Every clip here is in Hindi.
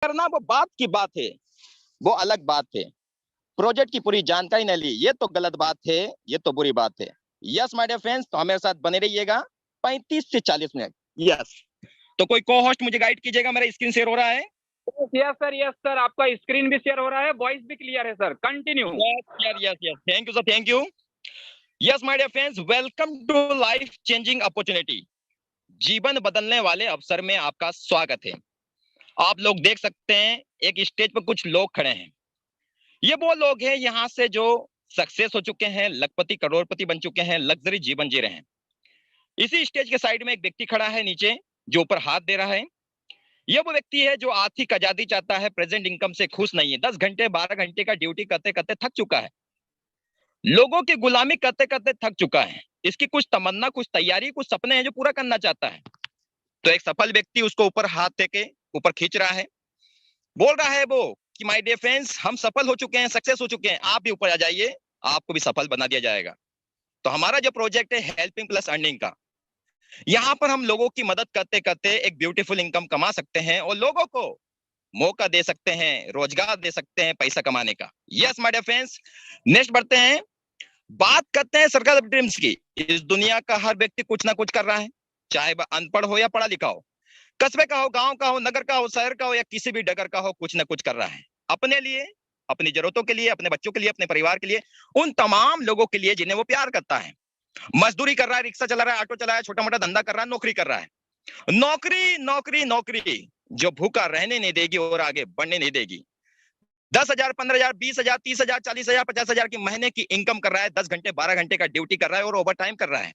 करना वो बात की बात है, वो अलग बात है। प्रोजेक्ट की पूरी जानकारी न ली, ये तो गलत बात है, ये तो बुरी बात है। यस माय डियर फ्रेंड्स, तो हमारे साथ बने रहिएगा 35 से 40 मिनट। यस, तो कोई को होस्ट मुझे गाइड कीजिएगा, मेरा स्क्रीन शेयर हो रहा है? यस सर, आपका स्क्रीन भी शेयर हो रहा है, वॉइस भी क्लियर है sir. Continue. Yes, thank you sir, thank you. Yes my dear friends, welcome to life changing opportunity. जीवन बदलने वाले अवसर में आपका स्वागत है। आप लोग देख सकते हैं एक स्टेज पर कुछ लोग खड़े हैं। ये वो लोग हैं यहाँ से जो सक्सेस हो चुके हैं, लखपति करोड़पति बन चुके हैं, लग्जरी जीवन जी रहे हैं। इसी स्टेज के साइड में एक व्यक्ति खड़ा है नीचे, जो ऊपर हाथ दे रहा है। ये वो व्यक्ति है जो आर्थिक आजादी चाहता है, प्रेजेंट इनकम से खुश नहीं है। 10 घंटे 12 घंटे का ड्यूटी करते करते थक चुका है, लोगों की गुलामी करते करते थक चुका है। इसकी कुछ तमन्ना, कुछ तैयारी, कुछ सपने हैं जो पूरा करना चाहता है। तो एक सफल व्यक्ति उसको ऊपर हाथ दे के ऊपर खींच रहा है, बोल रहा है वो कि माय डियर फ्रेंड्स, हम सफल हो चुके हैं, सक्सेस हो चुके हैं, आप भी ऊपर आ जाइए, आपको भी सफल बना दिया जाएगा। तो हमारा जो प्रोजेक्ट है हेल्पिंग प्लस अर्निंग का, यहाँ पर हम लोगों की मदद करते करते एक ब्यूटीफुल इनकम कमा सकते हैं और लोगों को मौका दे सकते हैं, रोजगार दे सकते हैं पैसा कमाने का। Yes my dear friends, next बढ़ते हैं, बात करते हैं सर्कल ऑफ ड्रीम्स की। इस दुनिया का हर व्यक्ति कुछ ना कुछ कर रहा है, चाहे वह अनपढ़ हो या पढ़ा लिखा हो, कस्बे का हो, गांव का हो, नगर का हो, शहर का हो या किसी भी डगर का हो, कुछ ना कुछ कर रहा है अपने लिए, अपनी जरूरतों के लिए, अपने बच्चों के लिए, अपने परिवार के लिए, उन तमाम लोगों के लिए जिन्हें वो प्यार करता है। मजदूरी कर रहा है, रिक्शा चला रहा है, ऑटो चला रहा है, छोटा मोटा धंधा कर रहा है, नौकरी कर रहा है। नौकरी नौकरी नौकरी जो भूखा रहने नहीं देगी और आगे बढ़ने नहीं देगी। 10,000, 15,000, 20,000, 30,000, 40,000, 50,000 की महीने की इनकम कर रहा है, 10 घंटे 12 घंटे का ड्यूटी कर रहा है और ओवर टाइम कर रहा है।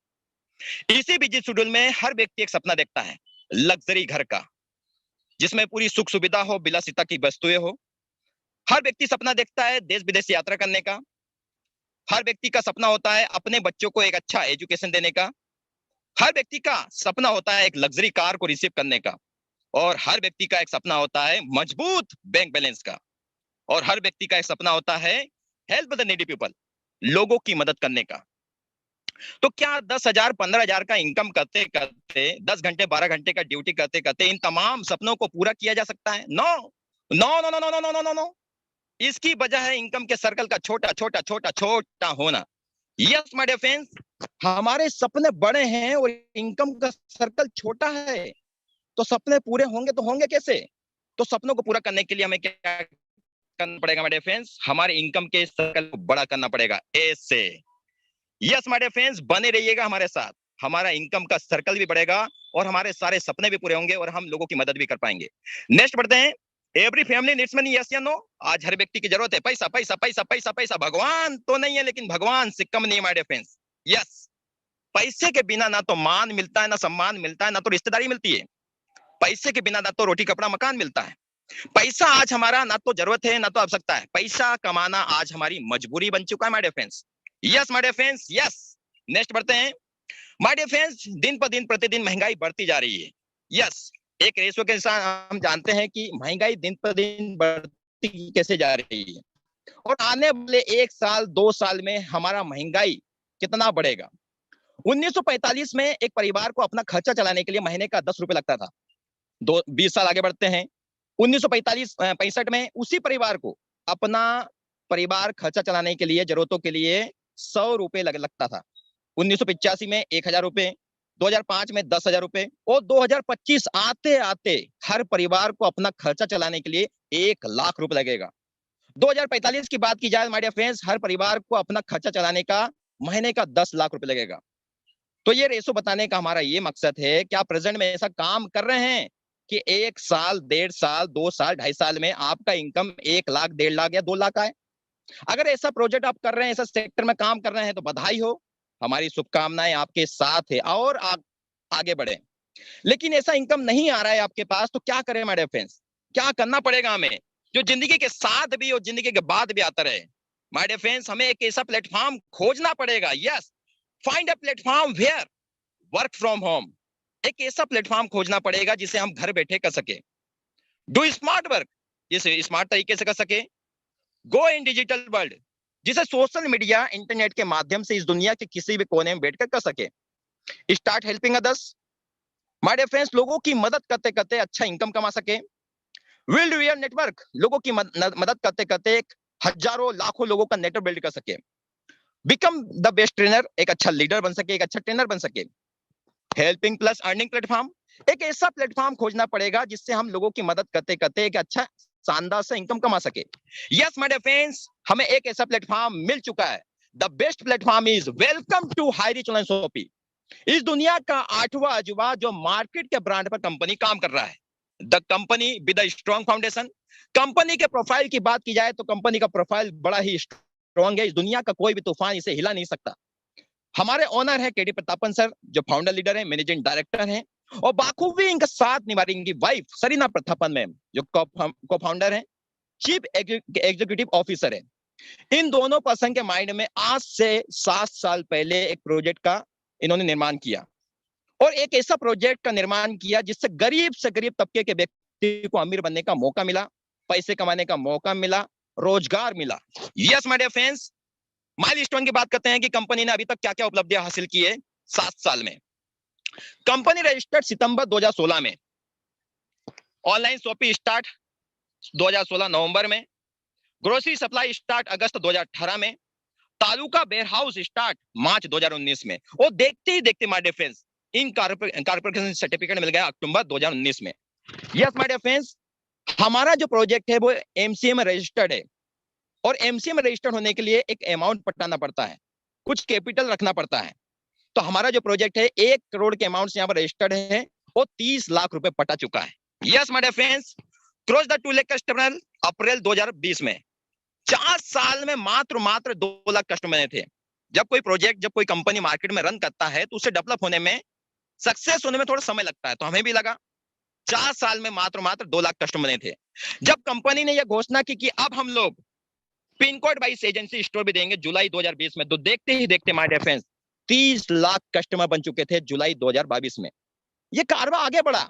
इसी बिजी शेड्यूल में हर व्यक्ति एक सपना देखता है, लग्जरी घर का, जिसमें पूरी सुख सुविधा हो, विलासिता की वस्तुएं हो। हर व्यक्ति सपना देखता है देश विदेश यात्रा करने का। हर व्यक्ति का सपना होता है अपने बच्चों को एक अच्छा एजुकेशन देने का। हर व्यक्ति का सपना होता है एक लग्जरी कार को रिसीव करने का। और हर व्यक्ति का एक सपना होता है मजबूत बैंक बैलेंस का। और हर व्यक्ति का एक सपना होता है हेल्प द नीडी पीपल, लोगों की मदद करने का। तो क्या 10,000 15,000 का इनकम करते करते, 10 घंटे 12 घंटे का ड्यूटी करते करते इन तमाम सपनों को पूरा किया जा सकता है? No no no no no no no no no. इसकी वजह है इनकम के सर्कल का छोटा छोटा छोटा छोटा होना। यस माय डियर फ्रेंड्स, हमारे सपने बड़े हैं और इनकम का सर्कल छोटा है, तो सपने पूरे होंगे तो होंगे कैसे? तो सपनों को पूरा करने के लिए हमें क्या करना पड़ेगा माय डियर फ्रेंड्स? हमारे इनकम के सर्कल को बड़ा करना पड़ेगा ऐसे। यस माय डियर फ्रेंड्स, बने रहिएगा हमारे साथ, हमारा इनकम का सर्कल भी बढ़ेगा और हमारे सारे सपने भी पूरे होंगे और हम लोगों की मदद भी कर पाएंगे। नेक्स्ट बढ़ते हैं, every family needs money, yes या नो? आज हर व्यक्ति की जरूरत है पैसा पैसा पैसा पैसा पैसा। भगवान तो नहीं है लेकिन भगवान से कम नहीं माय डियर फ्रेंड्स। यस, पैसे के बिना ना तो मान मिलता है, ना सम्मान मिलता है, ना तो रिश्तेदारी मिलती है। पैसे के बिना ना तो रोटी कपड़ा मकान मिलता है। पैसा आज हमारा ना तो जरूरत है ना तो आवश्यकता है, पैसा कमाना आज हमारी मजबूरी बन चुका है my dear friends. Yes my dear friends, yes. Next बढ़ते हैं माय डियर फ्रेंड्स, दिन पर दिन प्रतिदिन महंगाई बढ़ती जा रही है। यस, एक रेशो के साथ हम जानते हैं कि महंगाई दिन पर दिन बढ़ती कैसे जा रही है और आने वाले 1 साल 2 साल में हमारा महंगाई कितना बढ़ेगा। 1945 में एक परिवार को अपना खर्चा चलाने के लिए महीने का 10 रुपए लगता था। 20 साल आगे बढ़ते हैं, 1945 में उसी परिवार को अपना परिवार खर्चा चलाने के लिए, जरूरतों के लिए 100 रुपए लगता था। 1985 में 1,000 रुपए, 2005 में 10,000 रुपए और 2025 आते आते हर परिवार को अपना खर्चा चलाने के लिए 1,00,000 रुपए लगेगा। 2045 की बात की जाए माय डियर फ्रेंड्स, हर परिवार को अपना खर्चा चलाने का महीने का 10 लाख रुपए लगेगा। तो ये रेशो बताने का हमारा ये मकसद है, क्या प्रेजेंट में ऐसा काम कर रहे हैं कि 1 साल 1.5 साल 2 साल 2.5 साल में आपका इनकम 1,00,000 1,50,000 या 2 लाख आए? अगर ऐसा प्रोजेक्ट आप कर रहे हैं, ऐसा सेक्टर में काम कर रहे हैं तो बधाई हो, हमारी शुभकामनाएं आपके साथ है और आगे बढ़े। लेकिन ऐसा इनकम नहीं आ रहा है आपके पास, तो क्या करें माय डियर फ्रेंड्स? क्या करना पड़ेगा हमें जो जिंदगी के साथ भी और जिंदगी के बाद भी आता रहे? माय डियर फ्रेंड्स, हमें एक ऐसा प्लेटफॉर्म खोजना पड़ेगा। Yes, find a platform where work from home. एक ऐसा प्लेटफॉर्म खोजना पड़ेगा जिसे हम घर बैठे कर सके। डू स्मार्ट वर्क, जिसे स्मार्ट तरीके से कर सके। गो इन डिजिटल वर्ल्ड, जिसे सोशल मीडिया इंटरनेट के माध्यम से इस दुनिया के किसी भी कोने में बैठकर कर सके। Start helping others, my dear friends, लोगों की मदद करते करते अच्छा इनकम कमा सके। बिल्ड रियल नेटवर्क, लोगों की मदद करते करते एक हजारों लाखों लोगों का नेटवर्क बिल्ड कर सके। बिकम द बेस्ट ट्रेनर, एक अच्छा लीडर बन सके, एक अच्छा ट्रेनर बन सके। हेल्पिंग प्लस अर्निंग प्लेटफॉर्म, एक ऐसा प्लेटफॉर्म खोजना पड़ेगा जिससे हम लोगों की मदद करते करते एक अच्छा शानदार सा इनकम कमा सके। यस माय डियर फ्रेंड्स, हमें एक ऐसा प्लेटफॉर्म मिल चुका है। The best platform is welcome to High Rich online shopping. इस दुनिया का 8वां अजूबा जो मार्केट के ब्रांड पर कंपनी काम कर रहा है। The company with a strong foundation. Company के प्रोफाइल की बात की जाए तो कंपनी का प्रोफाइल बड़ा ही स्ट्रॉन्ग है। इस दुनिया का कोई भी तूफान इसे हिला नहीं सकता। हमारे ओनर है केडी प्रतापन सर, जो फाउंडर लीडर है, मैनेजिंग डायरेक्टर हैं, और बाखूबी इनका साथ निभा रही इनकी वाइफ सरीना प्रतापन मैम, जो को फाउंडर है, चीफ एग्जीक्यूटिव ऑफिसर है। इन दोनों पर्सन के माइंड में आज से 7 साल पहले एक प्रोजेक्ट का इन्होंने निर्माण किया, और एक ऐसा प्रोजेक्ट का निर्माण किया जिससे गरीब से गरीब तबके के व्यक्ति को अमीर बनने का मौका मिला, पैसे कमाने का मौका मिला, रोजगार मिला। Yes my dear friends, milestone की बात करते हैं कि कंपनी ने अभी तक क्या क्या उपलब्धियां हासिल की है 7 साल में। कंपनी रजिस्टर्ड सितंबर 2016 में, ऑनलाइन शॉपिंग स्टार्ट 2016 नवंबर में, ग्रोसरी सप्लाई स्टार्ट अगस्त 2018 में, तालुका वेयरहाउस स्टार्ट मार्च 2019 में, और देखते ही देखते my dear friends incorporation certificate मिल गया अक्टूबर 2019 में। यस माय डियर फ्रेंड्स, हमारा जो प्रोजेक्ट है वो एमसीए में रजिस्टर्ड है, और एमसीए में रजिस्टर्ड होने के लिए एक अमाउंट पटाना पड़ता है, कुछ कैपिटल रखना पड़ता है। तो हमारा जो प्रोजेक्ट है 1 करोड़ के अमाउंट से यहाँ पर रजिस्टर्ड है, और 30 लाख रुपए पटा चुका है। Yes my dear friends, cross the 2 lakh customer April 2020 में। 4 साल में मात्र 2 लाख कस्टमर थे। जब कोई प्रोजेक्ट, जब कोई कंपनी मार्केट में रन करता है तो उसे डेवलप होने में, सक्सेस होने में थोड़ा समय लगता है, तो हमें भी लगा। 4 साल में मात्र 2 लाख कस्टमर थे। जब कंपनी ने यह घोषणा की कि अब हम लोग pin code wise agency store भी देंगे जुलाई 2020 में, तो देखते ही देखते my dear friends 30 lakh customer बन चुके थे जुलाई 2022 में। ये कारवा आगे बढ़ा,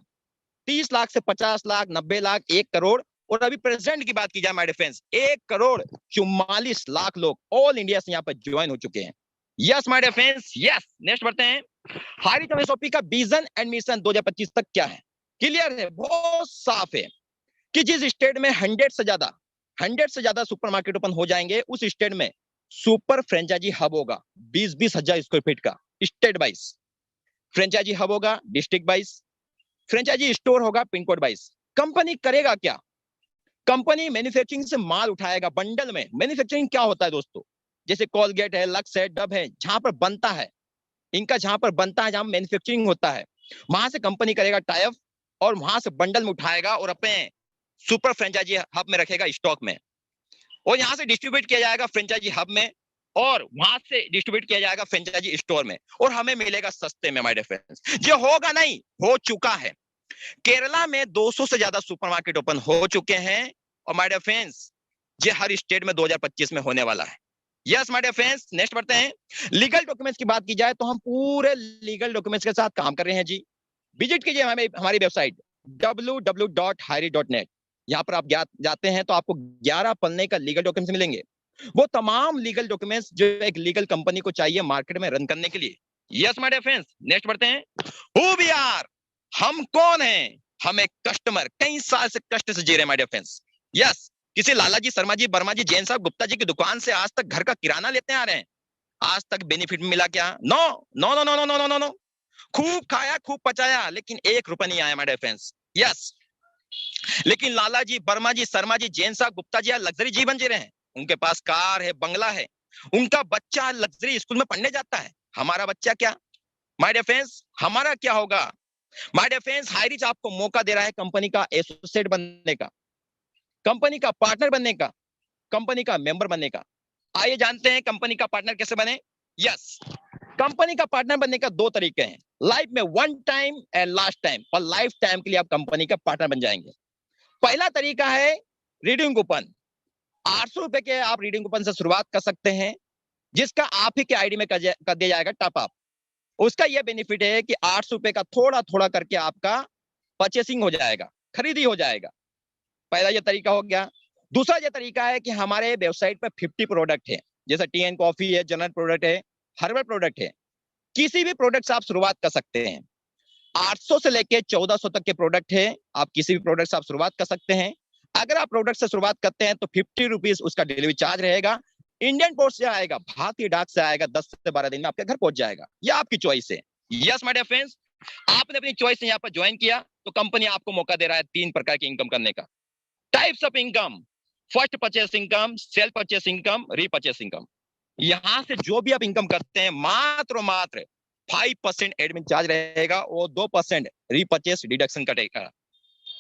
30 लाख से 50 लाख, 90 लाख, 1 करोड़, और अभी प्रेसिडेंट की बात की जाए my dear friends 1 crore 44 lakh लोग ऑल इंडिया से यहाँ पर ज्वाइन हो चुके हैं। Yes my dear friends, yes. Next बढ़ते हैं, हारी शॉपिंग का विजन एंड मिशन 2025 तक क्या है? क्लियर है, बहुत साफ है कि जिस स्टेट में 100 से ज्यादा सुपरमार्केट ओपन हो जाएंगे, उस स्टेट में सुपर फ्रेंचाइजी हब होगा। 20-20 हजार स्क्वायर फीट का स्टेट वाइज फ्रेंचाइजी हब होगा, डिस्ट्रिक्ट वाइज फ्रेंचाइजी स्टोर होगा, पिन कोड वाइज। कंपनी करेगा क्या? कंपनी मैन्युफैक्चरिंग से माल उठाएगा बंडल में। मैन्युफैक्चरिंग क्या होता है दोस्तों? जैसे कोलगेट है, लक्स है, डब है, जहां पर बनता है, इनका जहां पर बनता है, जहां मैन्युफैक्चरिंग होता है, वहां से कंपनी करेगा टाई अप, और वहां से बंडल में उठाएगा और अपने सुपर फ्रेंचाइजी हब में रखेगा स्टॉक में, और यहां से डिस्ट्रीब्यूट किया जाएगा फ्रेंचाइजी हब में, और वहां से डिस्ट्रीब्यूट किया जाएगा फ्रेंचाइजी स्टोर में, और हमें मिलेगा सस्ते में माय डियर फ्रेंड्स। ये होगा नहीं, हो चुका है। केरला में 200 से ज्यादा सुपरमार्केट ओपन हो चुके हैं, और माय डियर फ्रेंड्स ये हर स्टेट में 2025 में होने वाला है। Yes my dear friends, next बढ़ते हैं। लीगल डॉक्यूमेंट्स की बात की जाए तो हम पूरे लीगल डॉक्यूमेंट्स के साथ काम कर रहे हैं जी। विजिट कीजिए हमारी वेबसाइट www.hiry.net। यहाँ पर आप जाते हैं तो आपको 11 पन्ने का लीगल डॉक्यूमेंट्स मिलेंगे। वो तमाम लीगल डॉक्यूमेंट्स जो एक लीगल कंपनी को चाहिए मार्केट में रन करने के लिए। Yes my dear friends, next बढ़ते हैं। हु वी आर, हम कौन हैं? हम एक कस्टमर, कई साल से कष्ट से जी रहे हैं माय डियर फ्रेंड्स। यस, किसी लाला जी, शर्मा जी, वर्मा जी, जैन साहब, गुप्ता जी की दुकान से आज तक घर का किराना लेते आ रहे हैं। आज तक बेनिफिट मिला क्या? No no no no no no no no. खूब खाया, खूब पचाया, लेकिन 1 रुपया नहीं आया माय डियर फ्रेंड्स। यस, लेकिन लाला जी, वर्मा जी, शर्मा जी, जैन साहब, गुप्ता जी लग्जरी जीवन जी रहे हैं। उनके पास कार है, बंगला है, उनका बच्चा लग्जरी स्कूल में पढ़ने जाता है। हमारा बच्चा क्या माय डियर फ्रेंड्स, हमारा क्या होगा? माय डियर फ्रेंड्स, हाईरिच आपको मौका दे रहा है कंपनी का एसोसिएट बनने का, कंपनी का पार्टनर बनने का, कंपनी का मेंबर बनने का। आइए जानते हैं कंपनी का पार्टनर कैसे बने। यस, कंपनी का पार्टनर बनने का 2 तरीके हैं, लाइफ में 1 टाइम एंड लास्ट टाइम, और लाइफ टाइम के लिए आप कंपनी का पार्टनर बन जाएंगे। पहला तरीका है रीडिंग कूपन। 800 रुपए के आप रीडिंग कूपन से शुरुआत कर सकते हैं, जिसका आप ही के आईडी में कर दिया जाएगा टॉप अप। उसका यह बेनिफिट है कि 800 रुपए का थोड़ा थोड़ा करके आपका परचेसिंग हो जाएगा, खरीदी हो जाएगा। पहला यह तरीका हो गया। दूसरा यह तरीका है कि हमारे वेबसाइट पर 50 प्रोडक्ट है, जैसे टी एंड कॉफी है, जनरल प्रोडक्ट है, हर्बल प्रोडक्ट है। किसी भी प्रोडक्ट से आप शुरुआत कर सकते हैं। 800 से लेके 1400 तक के प्रोडक्ट है, आप किसी भी प्रोडक्ट से आप शुरुआत कर सकते हैं। अगर आप प्रोडक्ट से शुरुआत करते हैं तो 50 रुपीज उसका डिलीवरी चार्ज रहेगा। इंडियन पोस्ट से आएगा, भारतीय डाक से आएगा, 10 से 12 दिन में आपके घर पहुंच जाएगा। ये आपकी चॉइस है। यस माय डियर फ्रेंड्स, आपने अपनी चॉइस से यहाँ पर ज्वाइन किया तो कंपनी आपको मौका दे रहा है 3 प्रकार की इनकम करने का। Types of income, first purchase income, sale purchase income, repurchase income. यहां से जो भी आप इनकम करते हैं मात्र 5% एडमिन चार्ज रहेगा और 2% रीपरचेस डिडक्शन कटेगा।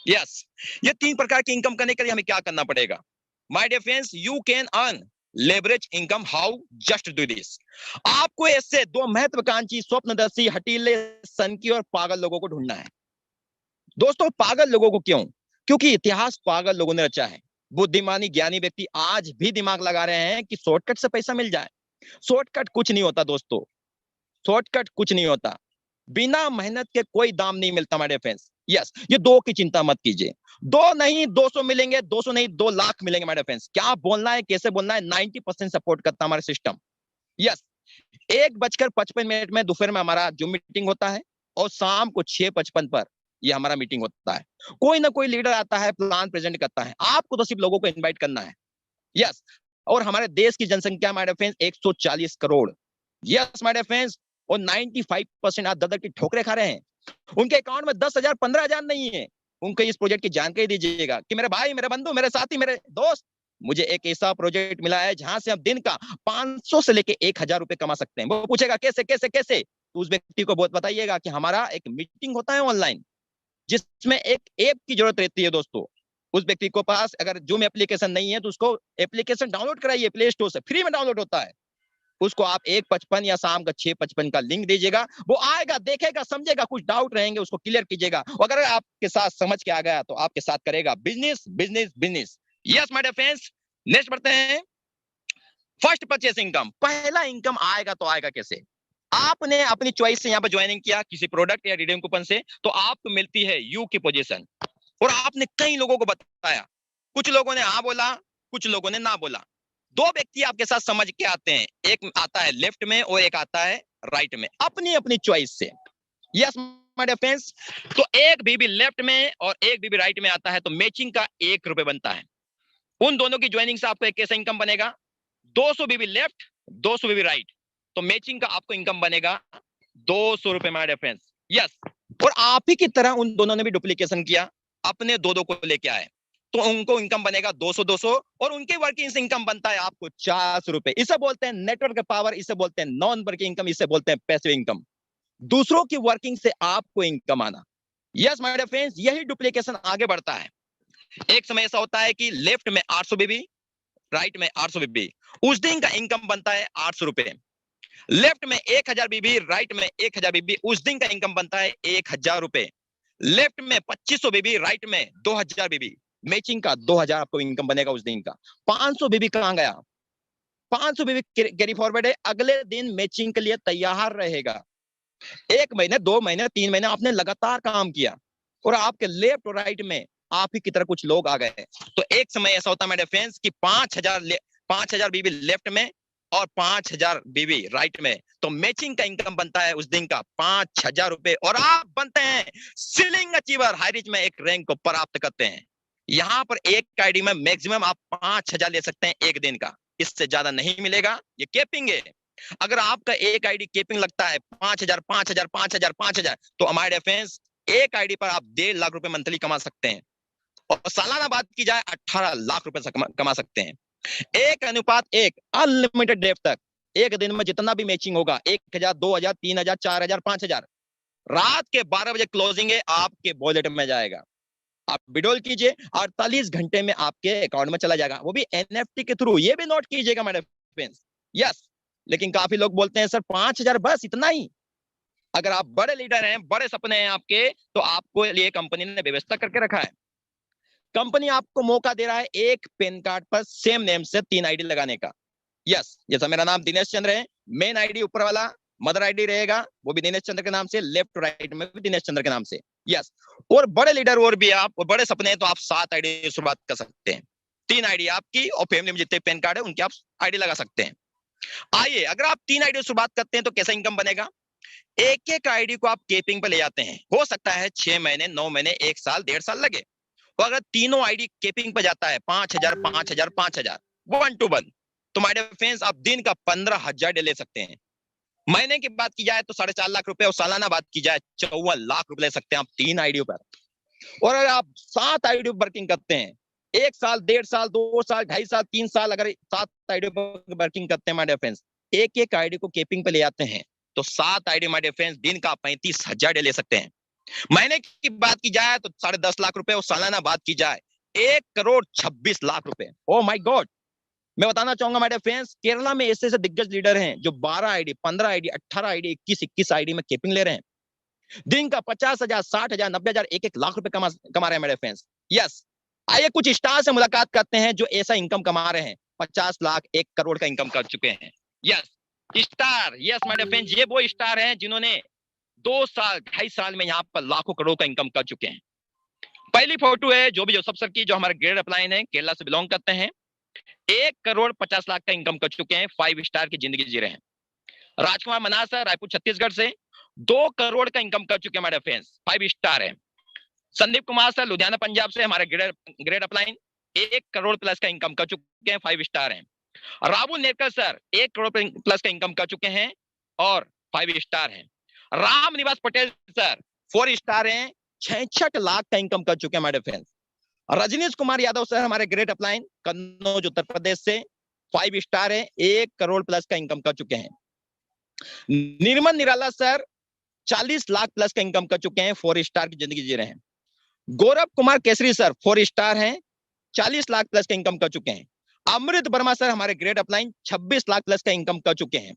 यस, ये 3 प्रकार की इनकम करने के लिए हमें क्या करना पड़ेगा? My dear friends, you can earn leverage income. How? Just do this. आपको ऐसे 2 महत्वाकांक्षी, स्वप्नदर्शी, हटीले, सनकी और पागल लोगों को ढूंढना है। दोस्तों, पागल लोगों को क्यों? क्योंकि इतिहास पागल लोगों ने रचा है। बुद्धिमानी ज्ञानी व्यक्ति आज भी दिमाग लगा रहे हैं कि शॉर्टकट से पैसा मिल जाए। शॉर्टकट कुछ नहीं होता दोस्तों, शॉर्टकट कुछ नहीं होता। बिना मेहनत के कोई दाम नहीं मिलता मेरे फ्रेंड्स। यस, ये 2 की चिंता मत कीजिए। 2 नहीं 200 मिलेंगे, 200 नहीं 2 लाख मिलेंगे मेरे फ्रेंड्स। क्या बोलना है, कैसे बोलना है, 90% सपोर्ट करता हमारा सिस्टम। यस, 1:55 में दोपहर में हमारा जो मीटिंग होता है और शाम को 6:55 पर ये हमारा मीटिंग होता है। कोई ना कोई लीडर आता है, प्लान प्रेजेंट करता है। आपको तो सिर्फ लोगों को इनवाइट करना है। यस, और हमारे देश की जनसंख्या my dear friends 140 crore. Yes my dear friends, और 95% आज दर की ठोकरें खा रहे हैं। उनके अकाउंट में 10,000 15,000 नहीं है। उनको इस प्रोजेक्ट की जानकारी दीजिएगा कि मेरे भाई, मेरे बंधु, मेरे साथी, मेरे दोस्त, मुझे एक ऐसा प्रोजेक्ट मिला है जहां से हम दिन का 500 से लेके 1,000 रुपए कमा सकते हैं। वो पूछेगा कैसे कैसे कैसे, तो उस व्यक्ति को बहुत बताइएगा कि हमारा एक मीटिंग होता है ऑनलाइन, जिसमें एक ऐप की जरूरत रहती है दोस्तों। उस व्यक्ति को पास अगर जूम एप्लीकेशन नहीं है तो उसको एप्लीकेशन डाउनलोड कराइए, प्ले स्टोर से फ्री में डाउनलोड होता है। उसको आप 1:55 या शाम का 6:55 का लिंक दीजिएगा, वो आएगा, देखेगा, समझेगा, कुछ डाउट रहेंगे उसको क्लियर कीजिएगा। अगर आपके साथ समझ के आ गया तो आपके साथ करेगा business business business. Yes my dear friends, next बढ़ते हैं। फर्स्ट परचेस इनकम, पहला इनकम आएगा तो आएगा कैसे? आपने अपनी चॉइस से यहाँ पर ज्वाइनिंग किया किसी प्रोडक्ट या रिडीम कूपन से, तो आपको मिलती है यू की पोजीशन। और आपने कई लोगों को बताया, कुछ लोगों ने हाँ बोला, कुछ लोगों ने ना बोला। 2 व्यक्ति आपके साथ समझ के आते हैं, एक आता है लेफ्ट में और एक आता है राइट में, अपनी अपनी चॉइस से। यस माय डियर फ्रेंड्स, तो एक बीबी लेफ्ट में और एक बीबी राइट में आता है तो मैचिंग का 1 रुपए बनता है। उन दोनों की ज्वाइनिंग से आपको एक कैसा इनकम बनेगा? 200 बीबी लेफ्ट, 200 बीबी राइट, तो मैचिंग का आपको इनकम बनेगा 200 रुपए माय डियर फ्रेंड्स। यस, और आप ही की तरह उन दोनों ने भी डुप्लीकेशन किया, अपने 2-2 को लेके आए, तो उनको इनकम बनेगा 200-200, और उनके वर्किंग से इनकम बनता है आपको 400 रुपए। इसे बोलते हैं नेटवर्क पावर, इसे बोलते हैं नॉन वर्किंग इनकम, इसे बोलते हैं पैसिव इनकम। दूसरों की वर्किंग से आपको इनकम आना। यस माय डियर फ्रेंड्स, यही डुप्लीकेशन आगे बढ़ता है। एक समय ऐसा होता है कि लेफ्ट में 800 बीबी, राइट में 800 बीबी, उस दिन का इनकम बनता है 800 रुपए। लेफ्ट में 1000 बीबी, राइट में 1000 बीबी, उस दिन का इनकम बनता है 1000 रुपए। लेफ्ट में 2500 बीबी, राइट में 2000 बीबी, मैचिंग का 2000 आपको इनकम बनेगा उस दिन का। 500 बीबी कहां गया? 500 बीबी कैरी फॉरवर्ड है, अगले दिन मैचिंग के लिए तैयार रहेगा। 1 महीने, 2 महीने, 3 महीने आपने लगातार काम किया और आपके लेफ्ट और राइट में आप ही की तरह कुछ लोग आ गए। तो एक समय ऐसा होता है मेरे फ्रेंड्स कि 5000 बीबी लेफ्ट में और 5000 बीबी राइट में, तो मैचिंग का इनकम बनता है उस दिन का 5000 रुपए, और आप बनते हैं सीलिंग अचीवर, हाई रिच में एक रैंक को प्राप्त करते हैं। यहां पर एक आईडी में मैक्सिमम आप 5000 ले सकते हैं एक दिन का, इससे ज्यादा नहीं मिलेगा, ये कैपिंग है। अगर आपका एक आईडी कैपिंग लगता है 5000 5000 5000 5000, तो हमारे फ्रेंड्स एक आईडी पर आप 1.5 लाख रुपए मंथली कमा सकते हैं, और सालाना बात की जाए 18 लाख रुपए कमा सकते हैं। 1:1 अनलिमिटेड डेफ तक, एक दिन में जितना भी मैचिंग होगा, 1000 2000 3000 4000 5000, रात के 12 बजे क्लोजिंग है, आपके वॉलेट में जाएगा। आप विड्रॉल कीजिए, 48 घंटे में आपके अकाउंट में चला जाएगा, वो भी एनएफटी के थ्रू। ये भी नोट कीजिएगा मेरे फ्रेंड्स। यस, लेकिन काफी लोग बोलते हैं सर 5000 बस, इतना ही। अगर आप बड़े लीडर हैं, बड़े सपने हैं आपके, तो आपको लिए कंपनी ने व्यवस्था करके रखा है। कंपनी आपको मौका दे रहा है एक पैन कार्ड पर सेम नेम से 3 आईडी लगाने का। यस, जैसा मेरा नाम दिनेश चंद्र है, मेन आईडी ऊपर वाला, मदर आईडी रहेगा वो भी दिनेश चंद्र के नाम से, लेफ्ट राइट में भी दिनेश चंद्र के नाम से। यस, और बड़े लीडर और भी आप, और बड़े सपने हैं तो आप 7 आईडी से शुरुआत कर सकते हैं। 3 आईडी आपकी, और फैमिली में जितने पैन कार्ड है उनके आप आईडी लगा सकते हैं। आइए, अगर आप 3 आईडी से शुरुआत करते हैं तो कैसा इनकम बनेगा? एक एक आईडी को आप केपिंग पे ले जाते हैं, हो सकता है 6 महीने, 9 महीने, 1 साल, 1.5 साल लगे। और अगर तीनों आईडी केपिंग पे जाता है 5,000 5,000 5,000 1 to 1, तो माय डियर फ्रेंड्स आप दिन का 15,000 ले सकते हैं। महीने की बात की जाए तो 4.5 लाख रुपए, और सालाना बात की जाए 54 लाख रुपए ले सकते हैं आप 3 आईडियों पर। और अगर आप 7 आईडियो वर्किंग करते हैं, 1 साल 1.5 साल 2 साल 2.5 साल 3 साल, अगर 7 आईडियो पर वर्किंग करते हैं माय डियर फ्रेंड्स, एक एक आईडी को केपिंग पे ले आते हैं, तो 7 आईडी माय डियर फ्रेंड्स दिन का 35,000 ले सकते हैं। महीने की बात की जाए तो 10.5 लाख रुपए, और सालाना बात की जाए 1,26,00,000 रुपए। ओ माय गॉड, मैं बताना चाहूंगा माय डियर फ्रेंड्स, केरला में ऐसे ऐसे दिग्गज लीडर हैं जो 12 आईडी 15 आईडी 18 आईडी 21 आईडी में केपिंग ले रहे हैं। दिन का 50,000 60,000 90,000 1 लाख रुपए कमा रहे हैं मेरे फ्रेंड्स। यस, आइए कुछ स्टार से मुलाकात करते हैं जो ऐसा इनकम कमा रहे हैं, 50 लाख 1 करोड़ का इनकम कर चुके हैं। Yes star, yes my dear friends, ये वो स्टार हैं जिन्होंने 2 साल 2.5 साल में यहाँ पर लाखों करोड़ का इनकम कर चुके हैं। पहली फोटो है जो भी जोसेफ सर की, जो हमारे ग्रेड अपलाइन है, केरला से बिलोंग करते हैं, 1,50,00,000 का इनकम कर चुके हैं, 5 स्टार की जिंदगी जी रहे हैं। राजकुमार मनासा रायपुर छत्तीसगढ़ से 2 करोड़ का इनकम कर चुके हैं हमारे फ्रेंड्स, 5 स्टार है। संदीप कुमार सर लुधियाना पंजाब से हमारे ग्रेड अपलाइन 1 करोड़ प्लस का इनकम कर चुके हैं, 5 स्टार हैं। राहुल नेरकर सर 1 करोड़ प्लस का इनकम कर चुके हैं और 5 स्टार हैं। राम निवास पटेल सर 4 स्टार हैं, 66 लाख का इनकम कर चुके हैं हमारे फ्रेंड्स। रजनीश कुमार यादव सर हमारे ग्रेट अपलाइन कन्नौज उत्तर प्रदेश से 5 स्टार है, 1 करोड़ प्लस का इनकम कर चुके हैं। निर्मल निराला सर 40 लाख प्लस का इनकम कर चुके हैं, 4 स्टार की जिंदगी जी रहे हैं। गौरव कुमार केसरी सर 4 स्टार हैं, 40 लाख प्लस का इनकम कर चुके हैं। अमृत वर्मा सर हमारे ग्रेट अपलाइन 26 लाख प्लस का इनकम कर चुके हैं।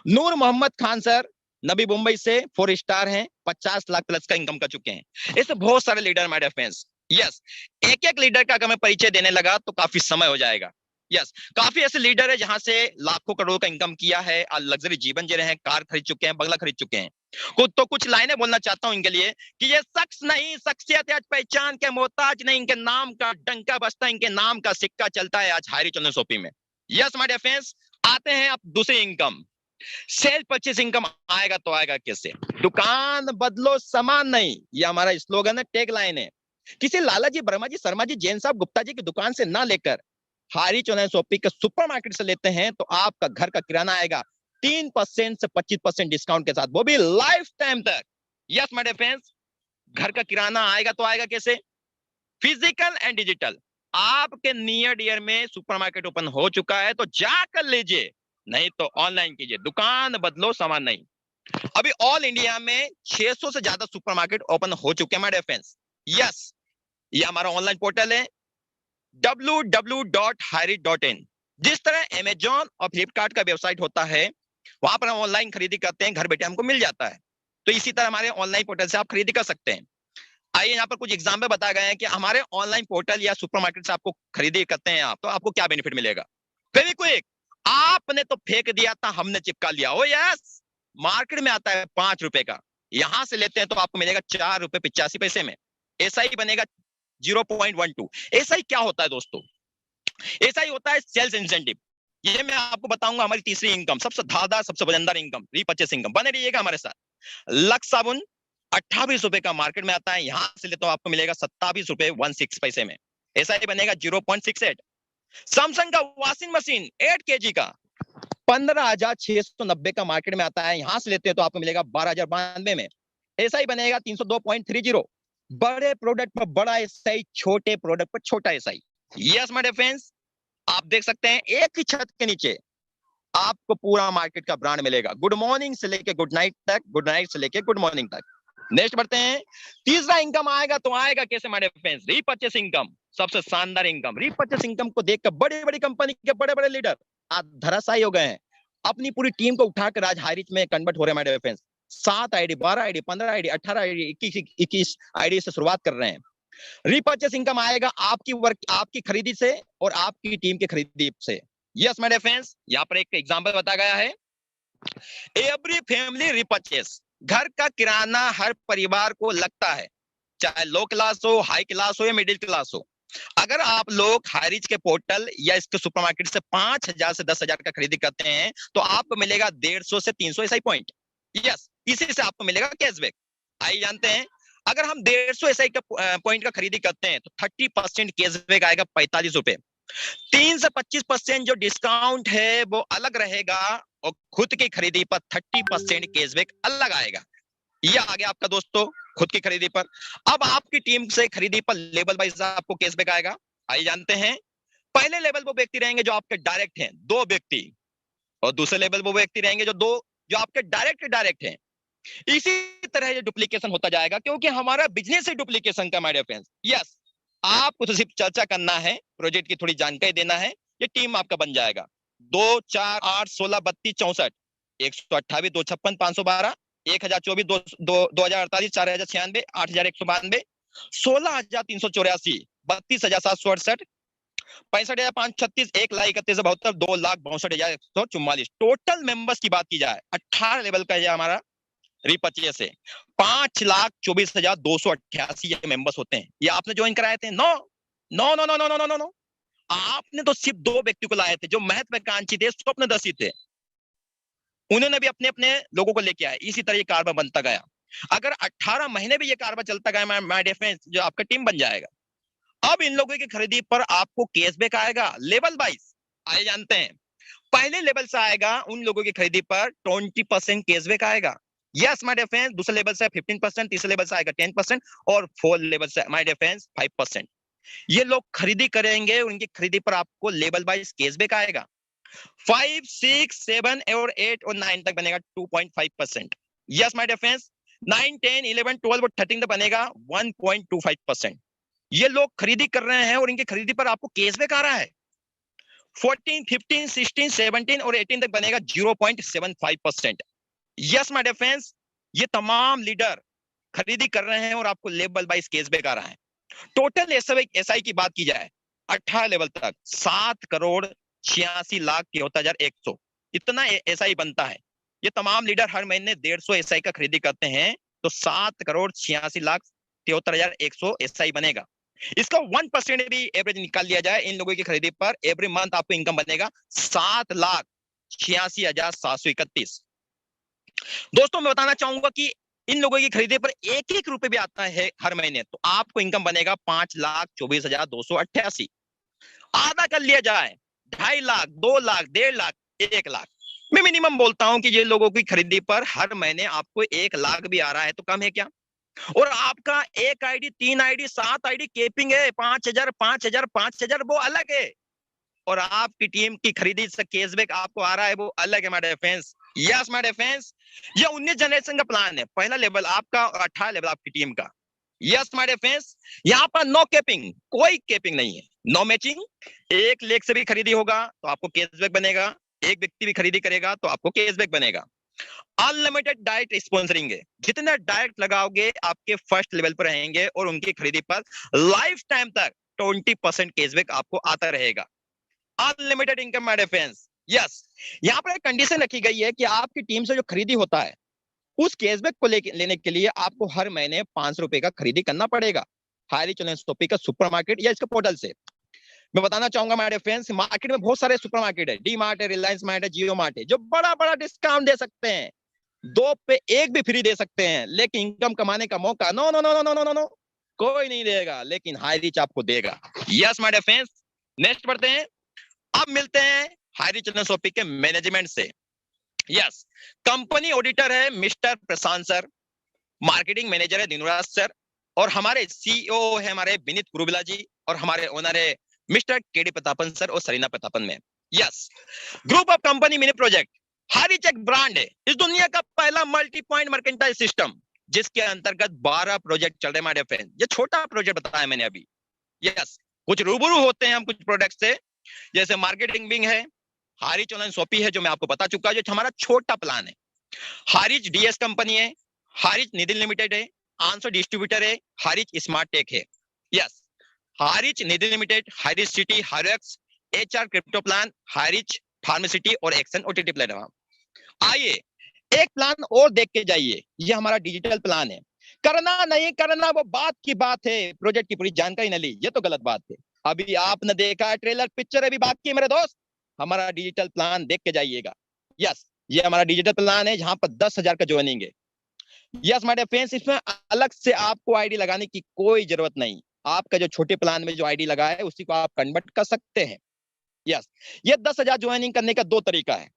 नूर मोहम्मद खान सर नबी मुंबई से 4 स्टार हैं, 50 लाख प्लस का इनकम कर चुके हैं। ऐसे बहुत सारे leader my dear friends. Yes, एक एक लीडर का अगर मैं परिचय देने लगा तो काफी समय हो जाएगा। यस, काफी ऐसे लीडर है जहां से लाखों करोड़ का इनकम किया है, लग्जरी जीवन जी रहे हैं, कार खरीद चुके हैं, बंगला खरीद चुके हैं। तो कुछ लाइनें बोलना चाहता हूं इनके लिए कि ये शख्स नहीं, शख्सियत आज पहचान के मोहताज नहीं, इनके नाम का डंका बजता, इनके नाम का सिक्का चलता है आज हायरी चंदन सोपी में। यस माय डियर फ्रेंड्स, आते हैं अब दूसरी इनकम, सेल परचेस इनकम। आएगा तो आएगा कैसे? दुकान बदलो सामान नहीं, ये हमारा स्लोगन है, टैग लाइन है। किसी लालाजी वर्मा जी शर्मा जी जैन साहब गुप्ता जी की दुकान से ना लेकर हारी चौधरी सोपी के सुपरमार्केट से लेते हैं तो आपका घर का किराना आएगा 3% से 25% डिस्काउंट के साथ, वो भी लाइफ टाइम तक। यस माय डियर फ्रेंड्स, घर का किराना आएगा तो आएगा कैसे? Physical and digital. आपके नियर डियर में सुपरमार्केट ओपन हो चुका है तो जाकर लीजिए, नहीं तो ऑनलाइन कीजिए। दुकान बदलो सामान नहीं। अभी ऑल इंडिया में 600 से ज्यादा सुपरमार्केट ओपन हो चुके हैं माय डियर फ्रेंड्स। यस, ये हमारा ऑनलाइन पोर्टल है www.highreach.in। जिस तरह अमेजॉन और फ्लिपकार्ट का वेबसाइट होता है, वहां पर हम ऑनलाइन खरीदी करते हैं, घर बैठे हमको मिल जाता है, तो इसी तरह हमारे ऑनलाइन पोर्टल से आप खरीदी कर सकते हैं। आइए यहाँ पर कुछ एग्जाम्पल बताए गए हैं कि हमारे ऑनलाइन पोर्टल या सुपरमार्केट से आपको खरीदी करते हैं आप, तो आपको क्या बेनिफिट मिलेगा। वेरी क्विक, आपने तो फेंक दिया था, हमने चिपका लिया। ओ यस, मार्केट में आता है 5 रुपए का, यहां से लेते हैं तो आपको मिलेगा 4 रुपए 85 पैसे में। ऐसा ही बनेगा 0.12। ऐसा ही क्या होता है दोस्तों? ऐसा ही होता है सेल्स इंसेंटिव। ये मैं आपको बताऊंगा हमारी तीसरी इनकम, सबसे धारदार सबसे वजनदार इनकम, रीपर्चेस इनकम। बने रहिएगा हमारे साथ। लक्स साबुन 28 रुपए का मार्केट में आता है, यहां से लेते हो आपको मिलेगा 27 रुपए 16 पैसे में। ऐसा ही बनेगा 0.68। सैमसंग का वॉशिंग मशीन 8 kg का 15,690 का मार्केट में आता है, यहां से लेते हैं तो आपको मिलेगा 12,092 में। ऐसा ही बनेगा 302.30। बड़े प्रोडक्ट पर बड़ा एसआई, छोटे प्रोडक्ट पर छोटा SI. Yes my dear friends, आप देख सकते हैं एक ही छत के नीचे आपको पूरा मार्केट का ब्रांड मिलेगा, गुड मॉर्निंग से लेके गुड नाइट तक, गुड नाइट से लेके गुड मॉर्निंग तक। नेक्स्ट बढ़ते हैं, तीसरा इनकम आएगा तो आएगा कैसे my dear friends? Repurchase income, सबसे शानदार इनकम। रीपर्चेस इनकम को देखकर बड़े बड़ी कंपनी के बड़े बड़े लीडर आज धराशायी हो गए हैं, अपनी पूरी टीम को उठाकर आज हाईरिच में कन्वर्ट हो रहे हैं my dear friends. 7 ID 12 ID 15 ID 18 ID 21 ID से शुरुआत कर रहे हैं। रीपर्चेस इनकम आएगा आपकी खरीदी से और आपकी टीम की खरीदी से। यस माय डियर फ्रेंड्स, यहाँ पर एक एग्जांपल बताया गया है, एवरी फैमिली रीपर्चेस। घर का किराना हर परिवार को लगता है, चाहे लो क्लास हो, हाई क्लास हो या मिडिल क्लास हो। अगर आप लोग हाईरिच के पोर्टल या इसके सुपरमार्केट से 5,000 से 10,000 का खरीदी करते हैं तो आपको मिलेगा 150 से 300 एसआई पॉइंट। यस, इसी से आपको मिलेगा कैशबैक। आइए जानते हैं अगर हम 150 एसआई का पॉइंट का खरीदी करते हैं तो 30% कैशबैक आएगा 45 रुपए। 3 से 25% जो डिस्काउंट है वो अलग रहेगा और खुद की खरीदी पर 30% कैशबैक अलग आएगा। ये आ गया आपका दोस्तों खुद की खरीदी पर। अब आपकी टीम से खरीदी पर लेवल वाइज आपको कैशबैक आएगा। आइए जानते हैं। पहले लेवल वो व्यक्ति रहेंगे जो आपके डायरेक्ट हैं, 2 व्यक्ति, और दूसरे लेवल वो व्यक्ति रहेंगे जो आपके डायरेक्ट हैं। इसी तरह ये डुप्लीकेशन होता जाएगा क्योंकि हमारा बिजनेस है डुप्लीकेशन का, माय डियर फ्रेंड्स। यस, आपको तो सिर्फ चर्चा करना है, प्रोजेक्ट की थोड़ी जानकारी देना है, ये टीम आपका बन जाएगा। 2 4 8 16 32 64 128 256 512 1024 2048 4096 8192 16384 32768 65,536 1,31,72 2,62,144। टोटल मेंबर्स की बात की जाए 18 लेवल का ये हमारा रिपर्चेस है। 5,24,288 ये मेंबर्स होते हैं। ये आपने ज्वाइन कराए थे? No no no no no no no no, आपने तो सिर्फ 2 व्यक्ति को लाए थे जो महत्वाकांक्षी थे, स्वप्नदर्शी थे। उन्होंने भी अपने अपने लोगों को लेके आए। इसी तरह ये कारवा बनता गया। अगर 18 महीने भी ये कारवा चलता गया, माय डियर फ्रेंड्स, जो आपका टीम बन जाएगा। अब इन लोगों की खरीदी पर आपको कैशबैक आएगा लेवल वाइज। आइए जानते हैं। पहले लेवल से आएगा उन लोगों की खरीदी पर 20% कैशबैक आएगा। यस माय डियर फ्रेंड्स, दूसरे लेवल से 15%, तीसरे लेवल से आएगा 10% और फोर्थ लेवल से माय डियर फ्रेंड्स 5%। ये लोग खरीदी करेंगे, उनकी खरीदी पर आपको लेवल वाइज कैशबैक आएगा। 5 6 7 और 8 और 9 तक बनेगा 2.5%। यस माय डियर फ्रेंड्स, 9 10 11 12 और 13 तक बनेगा 1.25%। ये लोग खरीदी कर रहे हैं और इनकी खरीदी पर आपको कैशबैक आ रहा है। 14 15 16 17 और 18 तक बनेगा 0.75%। यस माय डियर फ्रेंड्स, ये तमाम लीडर खरीदी कर रहे हैं और आपको लेवल वाइज कैशबैक आ रहा है। टोटल एसआई की बात की जाए 18 लेवल तक 7,86,73,100 इतना एसआई बनता है। ये तमाम लीडर हर महीने 150 एसआई का खरीदी करते हैं तो 7,86,73,100 एसआई बनेगा। इसका 1% भी एवरेज निकाल लिया जाए इन लोगों की खरीदी पर, एवरी मंथ आपको इनकम बनेगा 7,86,731। दोस्तों मैं बताना चाहूंगा कि इन लोगों की खरीदी पर 1-1 रुपए भी आता है हर महीने तो आपको इनकम बनेगा 5,24,288। आधा कर लिया जाए 2.5 लाख, 2 लाख, 1.5 लाख, 1 लाख। मैं मिनिमम बोलता हूं कि ये लोगों की खरीदी पर हर महीने आपको 1 लाख भी आ रहा है तो कम है क्या? और आपका 1 आईडी, 3 आईडी, 7 आईडी केपिंग है, 5,000 5,000 5,000 वो अलग है। और आपकी टीम की खरीदी से कैशबैक आपको आ रहा है वो अलग है my dear friends. Yes my dear friends, ये 19 जनरेशन का प्लान है। पहला लेवल आपका और 18 लेवल आपकी टीम का। यस माय डियर फ्रेंड्स, यहाँ पर नो कैपिंग, कोई कैपिंग नहीं है, नो मैचिंग। 1 लाख से भी खरीदी होगा तो आपको कैशबैक बनेगा, एक व्यक्ति भी खरीदी करेगा तो आपको कैशबैक बनेगा। अनलिमिटेड डायरेक्ट स्पॉन्सरिंग है, जितना डायरेक्ट लगाओगे आपके फर्स्ट लेवल पर रहेंगे और उनकी खरीदी पर लाइफ टाइम तक 20% कैशबैक आपको आता रहेगा। Unlimited income my dear friends. Yes, यहाँ पर एक कंडीशन रखी गई है कि आपकी टीम से जो खरीदी होता है उस कैशबैक को लेने के लिए आपको हर महीने 500 रुपए का खरीदी करना पड़ेगा हाईली चैलेंज टॉपिक का सुपरमार्केट या इसके पोर्टल से। मैं बताना चाहूंगा माय डियर फ्रेंड्स, मार्केट में बहुत सारे सुपरमार्केट है, डी मार्ट है, रिलायंस मार्ट है, जियो मार्ट है, जो बड़ा बड़ा डिस्काउंट दे सकते हैं, 2 पे 1 भी फ्री दे सकते हैं, लेकिन इनकम कमाने का मौका no no no no no no no कोई नहीं देगा, लेकिन हाई रीच आपको देगा। Yes my dear friends, next बढ़ते हैं। अब मिलते हैं हाईली चैलेंज टॉपिक के मैनेजमेंट से। यस, कंपनी ऑडिटर है mister Prashant sir, marketing manager है दिनुराज सर, और हमारे सीईओ है हमारे विनीत कुरुबिला जी, और हमारे ओनर है मिस्टर केडी प्रतापन सर और Sareena Prathapan ma'am. Yes, group of company mini project High Rich एक ब्रांड है, इस दुनिया का पहला मल्टी पॉइंट मर्केंटाइल सिस्टम, जिसके अंतर्गत 12 प्रोजेक्ट चल रहे हैं हमारे फ्रेंड। ये छोटा प्रोजेक्ट बताया मैंने अभी। यस, कुछ रूबरू होते हैं हम कुछ प्रोडक्ट से, जैसे मार्केटिंग विंग है, हारिच ऑनलाइन शॉपी है जो मैं आपको बता चुका हूं, जो हमारा छोटा प्लान है। हारिच डीएस कंपनी है, हारिच निधि लिमिटेड है, आंसर डिस्ट्रीब्यूटर है, हारिच स्मार्ट टेक है। Yes, Harich Nidhi limited, Harich city, हारिक्स HR crypto plan, Harich pharmacity और एक्शन ओटीटी प्लेटफॉर्म। आइए एक प्लान और देख के जाइए, ये हमारा डिजिटल प्लान है। करना नहीं करना वो बात की बात है, प्रोजेक्ट की पूरी जानकारी न ली ये तो गलत बात है। अभी आपने देखा ट्रेलर, पिक्चर अभी बाकी है मेरे दोस्त, हमारा डिजिटल प्लान देख के जाइएगा। यस, ये हमारा डिजिटल प्लान है जहां पर 10,000 का ज्वाइनिंग है। यस माय डियर फ्रेंड्स, इसमें अलग से आपको आईडी लगाने की कोई जरूरत नहीं। आपका जो छोटे प्लान में जो आईडी लगा है उसी को आप कन्वर्ट कर सकते हैं। यस, ये 10,000 ज्वाइनिंग करने का दो तरीका है।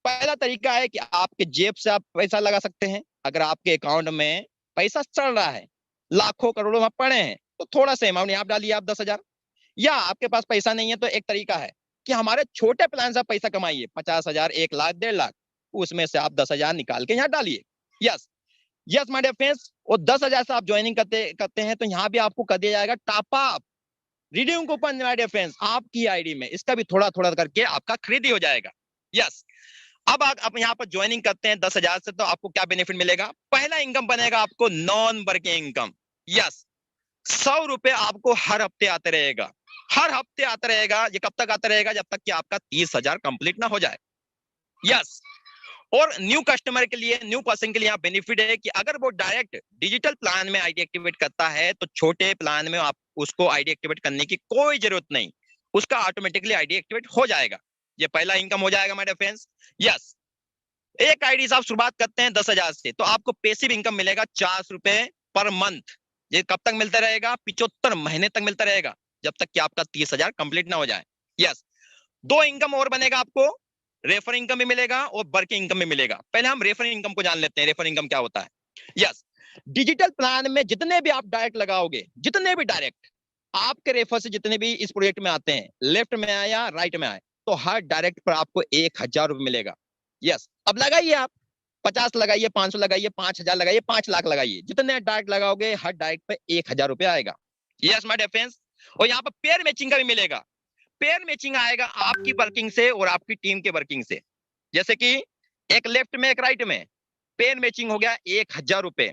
पहला तरीका है कि आपके जेब से आप पैसा लगा सकते हैं। अगर आपके अकाउंट में पैसा चल रहा है, लाखों करोड़ों में पड़े हैं, तो थोड़ा सा अमाउंट यहाँ डालिए आप 10,000। या आपके पास पैसा नहीं है तो एक तरीका है कि हमारे छोटे प्लान से आप पैसा कमाइए, 50,000, 1 लाख, 1.5 लाख, उसमें से आप 10,000 निकाल के यहाँ डालिए। Yes, yes my dear friends, और 10,000 से आप ज्वाइनिंग करते करते हैं तो यहाँ भी आपको कर दिया जाएगा top up redeem coupon my dear friends आपकी आईडी में। इसका भी थोड़ा थोड़ा करके आपका खरीदी हो जाएगा। यस, अब आप यहाँ पर ज्वाइनिंग करते हैं 10,000 से, तो आपको क्या बेनिफिट मिलेगा? पहला इनकम बनेगा आपको नॉन वर्किंग इनकम। यस, 100 रुपए आपको हर हफ्ते आते रहेगा। हर हफ्ते आता रहेगा। ये कब तक आता रहेगा? जब तक कि आपका 30,000 कंप्लीट ना हो जाए। यस, और न्यू कस्टमर के लिए, न्यू पर्सन के लिए आप बेनिफिट है कि अगर वो डायरेक्ट डिजिटल प्लान में आईडी एक्टिवेट करता है तो छोटे प्लान में आप उसको आईडी एक्टिवेट करने की कोई जरूरत नहीं, उसका ऑटोमेटिकली आईडी एक्टिवेट हो जाएगा। ये पहला इनकम हो जाएगा माय डियर फ्रेंड्स। यस, एक आईडी से आप शुरुआत करते हैं 10,000 से, तो आपको पैसिव इनकम मिलेगा 400 रुपए पर मंथ। ये कब तक मिलता रहेगा? 75 महीने तक मिलता रहेगा, जब तक कि आपका 30,000 कंप्लीट ना हो जाए। यस, दो इनकम और बनेगा आपको, रेफर इनकम भी मिलेगा और वर्किंग इनकम भी मिलेगा। पहले हम रेफर इनकम को जान लेते हैं, रेफर इनकम क्या होता है। यस, डिजिटल प्लान में जितने भी आप डायरेक्ट लगाओगे, जितने भी डायरेक्ट आपके रेफर से जितने भी इस प्रोजेक्ट में आते हैं, लेफ्ट में आए या राइट में आए, तो हर डायरेक्ट पर आपको 1,000 रुपए मिलेगा। यस, अब लगाइए आप 50 लगाइए, 500 लगाइए, 5,000 लगाइए, 5 लाख लगाइए, जितने डायरेक्ट लगाओगे हर डायरेक्ट पे 1,000 रुपए आएगा। यस माय डियर फ्रेंड्स, और यहाँ पर पेयर मैचिंग का भी मिलेगा। पेयर मैचिंग आएगा आपकी वर्किंग से और आपकी टीम के वर्किंग से। जैसे कि एक लेफ्ट में एक राइट में, पेयर मैचिंग हो गया 1,000 रुपए।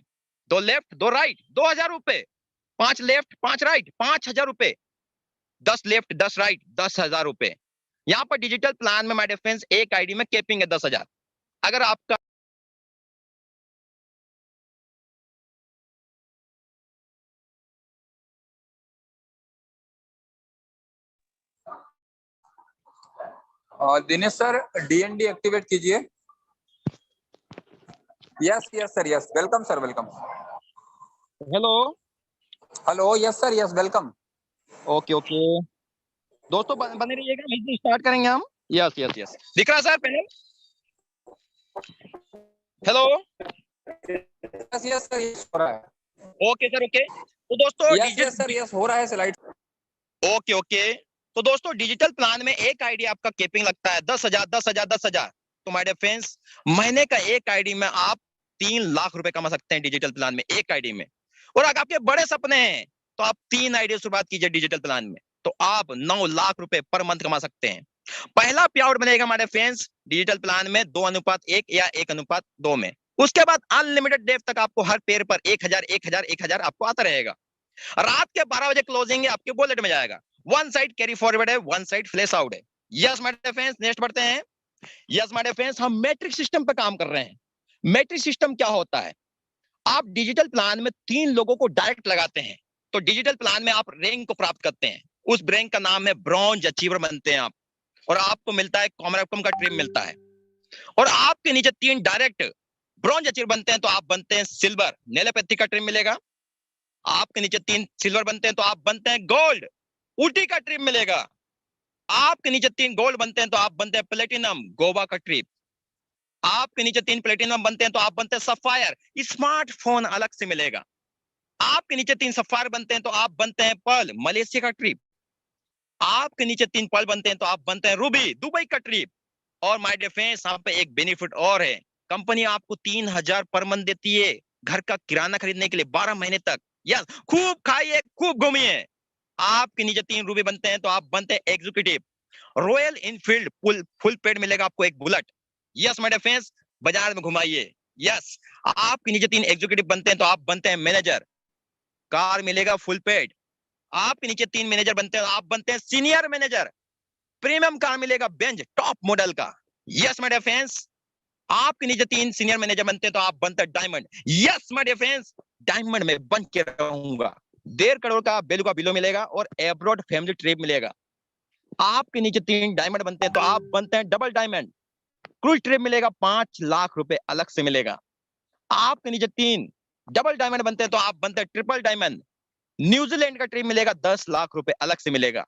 दो लेफ्ट दो राइट, 2,000 रुपए। 5 लेफ्ट 5 राइट, 5,000 रुपए। 10 लेफ्ट 10 राइट, 10,000 रुपए। यहाँ पर डिजिटल प्लान में माय डियर फ्रेंड्स एक आईडी में कैपिंग है 10,000। अगर आपका दिनेश सर, डीएनडी एक्टिवेट कीजिए। Yes yes sir, yes welcome sir, welcome. Hello, hello, yes sir, yes welcome. Okay okay दोस्तों, बने रहिएगा, वहीं स्टार्ट करेंगे हम। यस यस यस, दिख रहा सर पहले? Hello, yes yes sir, yes हो रहा है। Okay sir, okay. तो दोस्तों यस यस सर, यस हो रहा है स्लाइड। ओके ओके, तो दोस्तों डिजिटल प्लान में एक आईडी आपका केपिंग लगता है 10,000 10,000 10,000। तो माय डियर फ्रेंड्स, महीने का एक आईडी में आप 3 लाख रुपए कमा सकते हैं डिजिटल प्लान में, एक आईडी में। और अगर आपके बड़े सपने हैं तो आप 3 आईडी से शुरुआत कीजिए डिजिटल प्लान में, तो आप 9 लाख रुपए पर मंथ कमा सकते हैं। पहला पे आउट बनेगा हमारे फ्रेंड्स डिजिटल प्लान में 2:1 या 1:2 में। उसके बाद अनलिमिटेड डेट तक आपको हर पेयर पर 1,000 1,000 1,000 आपको आता रहेगा। रात के 12 बजे क्लोजिंग है, आपके वॉलेट में जाएगा। वन साइड कैरी फॉरवर्ड है, वन साइड फ्लैश आउट है। Yes my dear friends, next बढ़ते हैं। यस माय डियर फ्रेंड्स, हम मैट्रिक सिस्टम पे काम कर रहे हैं। मैट्रिक सिस्टम क्या होता है? आप डिजिटल प्लान में 3 लोगों को डायरेक्ट लगाते हैं, तो डिजिटल प्लान में आप रैंक को प्राप्त करते हैं। उस रैंक का नाम है ब्रॉन्ज अचीवर बनते हैं आप, और आपको मिलता है कॉमन आउटकम का ट्रिम मिलता है। और आपके नीचे 3 डायरेक्ट ब्रॉन्ज अचीवर बनते हैं तो आप बनते हैं सिल्वर, नेलेपैथी का ट्रिम मिलेगा। आपके नीचे 3 सिल्वर बनते हैं तो आप बनते हैं गोल्ड, ऊटी का ट्रिप मिलेगा। आपके नीचे 3 गोल्ड बनते हैं तो आप बनते हैं प्लेटिनम, गोवा का ट्रिप। आपके नीचे 3 प्लेटिनम बनते हैं तो आप बनते हैं सफायर, स्मार्टफोन अलग से मिलेगा। आपके नीचे 3 सफायर बनते हैं तो आप बनते हैं पर्ल, मलेशिया का ट्रिप। आपके नीचे 3 पर्ल बनते हैं तो आप बनते हैं रूबी, दुबई का ट्रिप। और माय डियर फ्रेंड्स, यहाँ पे एक बेनिफिट और है, कंपनी आपको 3,000 पर मंथ देती है घर का किराना खरीदने के लिए 12 महीने तक। यस, खूब खाइए, खूब घूमिए। आपके नीचे 3 रूबी बनते हैं तो आप बनते हैं executive, Royal Enfield full paid मिलेगा आपको एक bullet. Yes my dear friends, बाजार में घुमाइए। यस, आपके नीचे 3 एग्जीक्यूटिव बनते हैं तो आप बनते हैं मैनेजर, कार मिलेगा फुल पेड। आपके नीचे 3 मैनेजर बनते हैं तो आप बनते हैं सीनियर मैनेजर, प्रीमियम कार मिलेगा बेंज टॉप मॉडल का। यस माय डियर फ्रेंड्स, आपके नीचे 3 सीनियर मैनेजर बनते हैं तो आप बनते हैं diamond. Yes my dear friends, diamond में बन के रहूंगा। 1.5 करोड़ का वैल्यू का बिलो मिलेगा और एब्रॉड फैमिली ट्रिप मिलेगा। आपके नीचे 3 डायमंड बनते हैं तो आप बनते हैं डबल डायमंड, क्रूज ट्रिप मिलेगा, 5 लाख रुपए अलग से मिलेगा। आपके नीचे 3 डबल डायमंड बनते हैं तो आप बनते हैं ट्रिपल डायमंड। न्यूजीलैंड का ट्रिप मिलेगा, 10 लाख रुपए अलग से मिलेगा।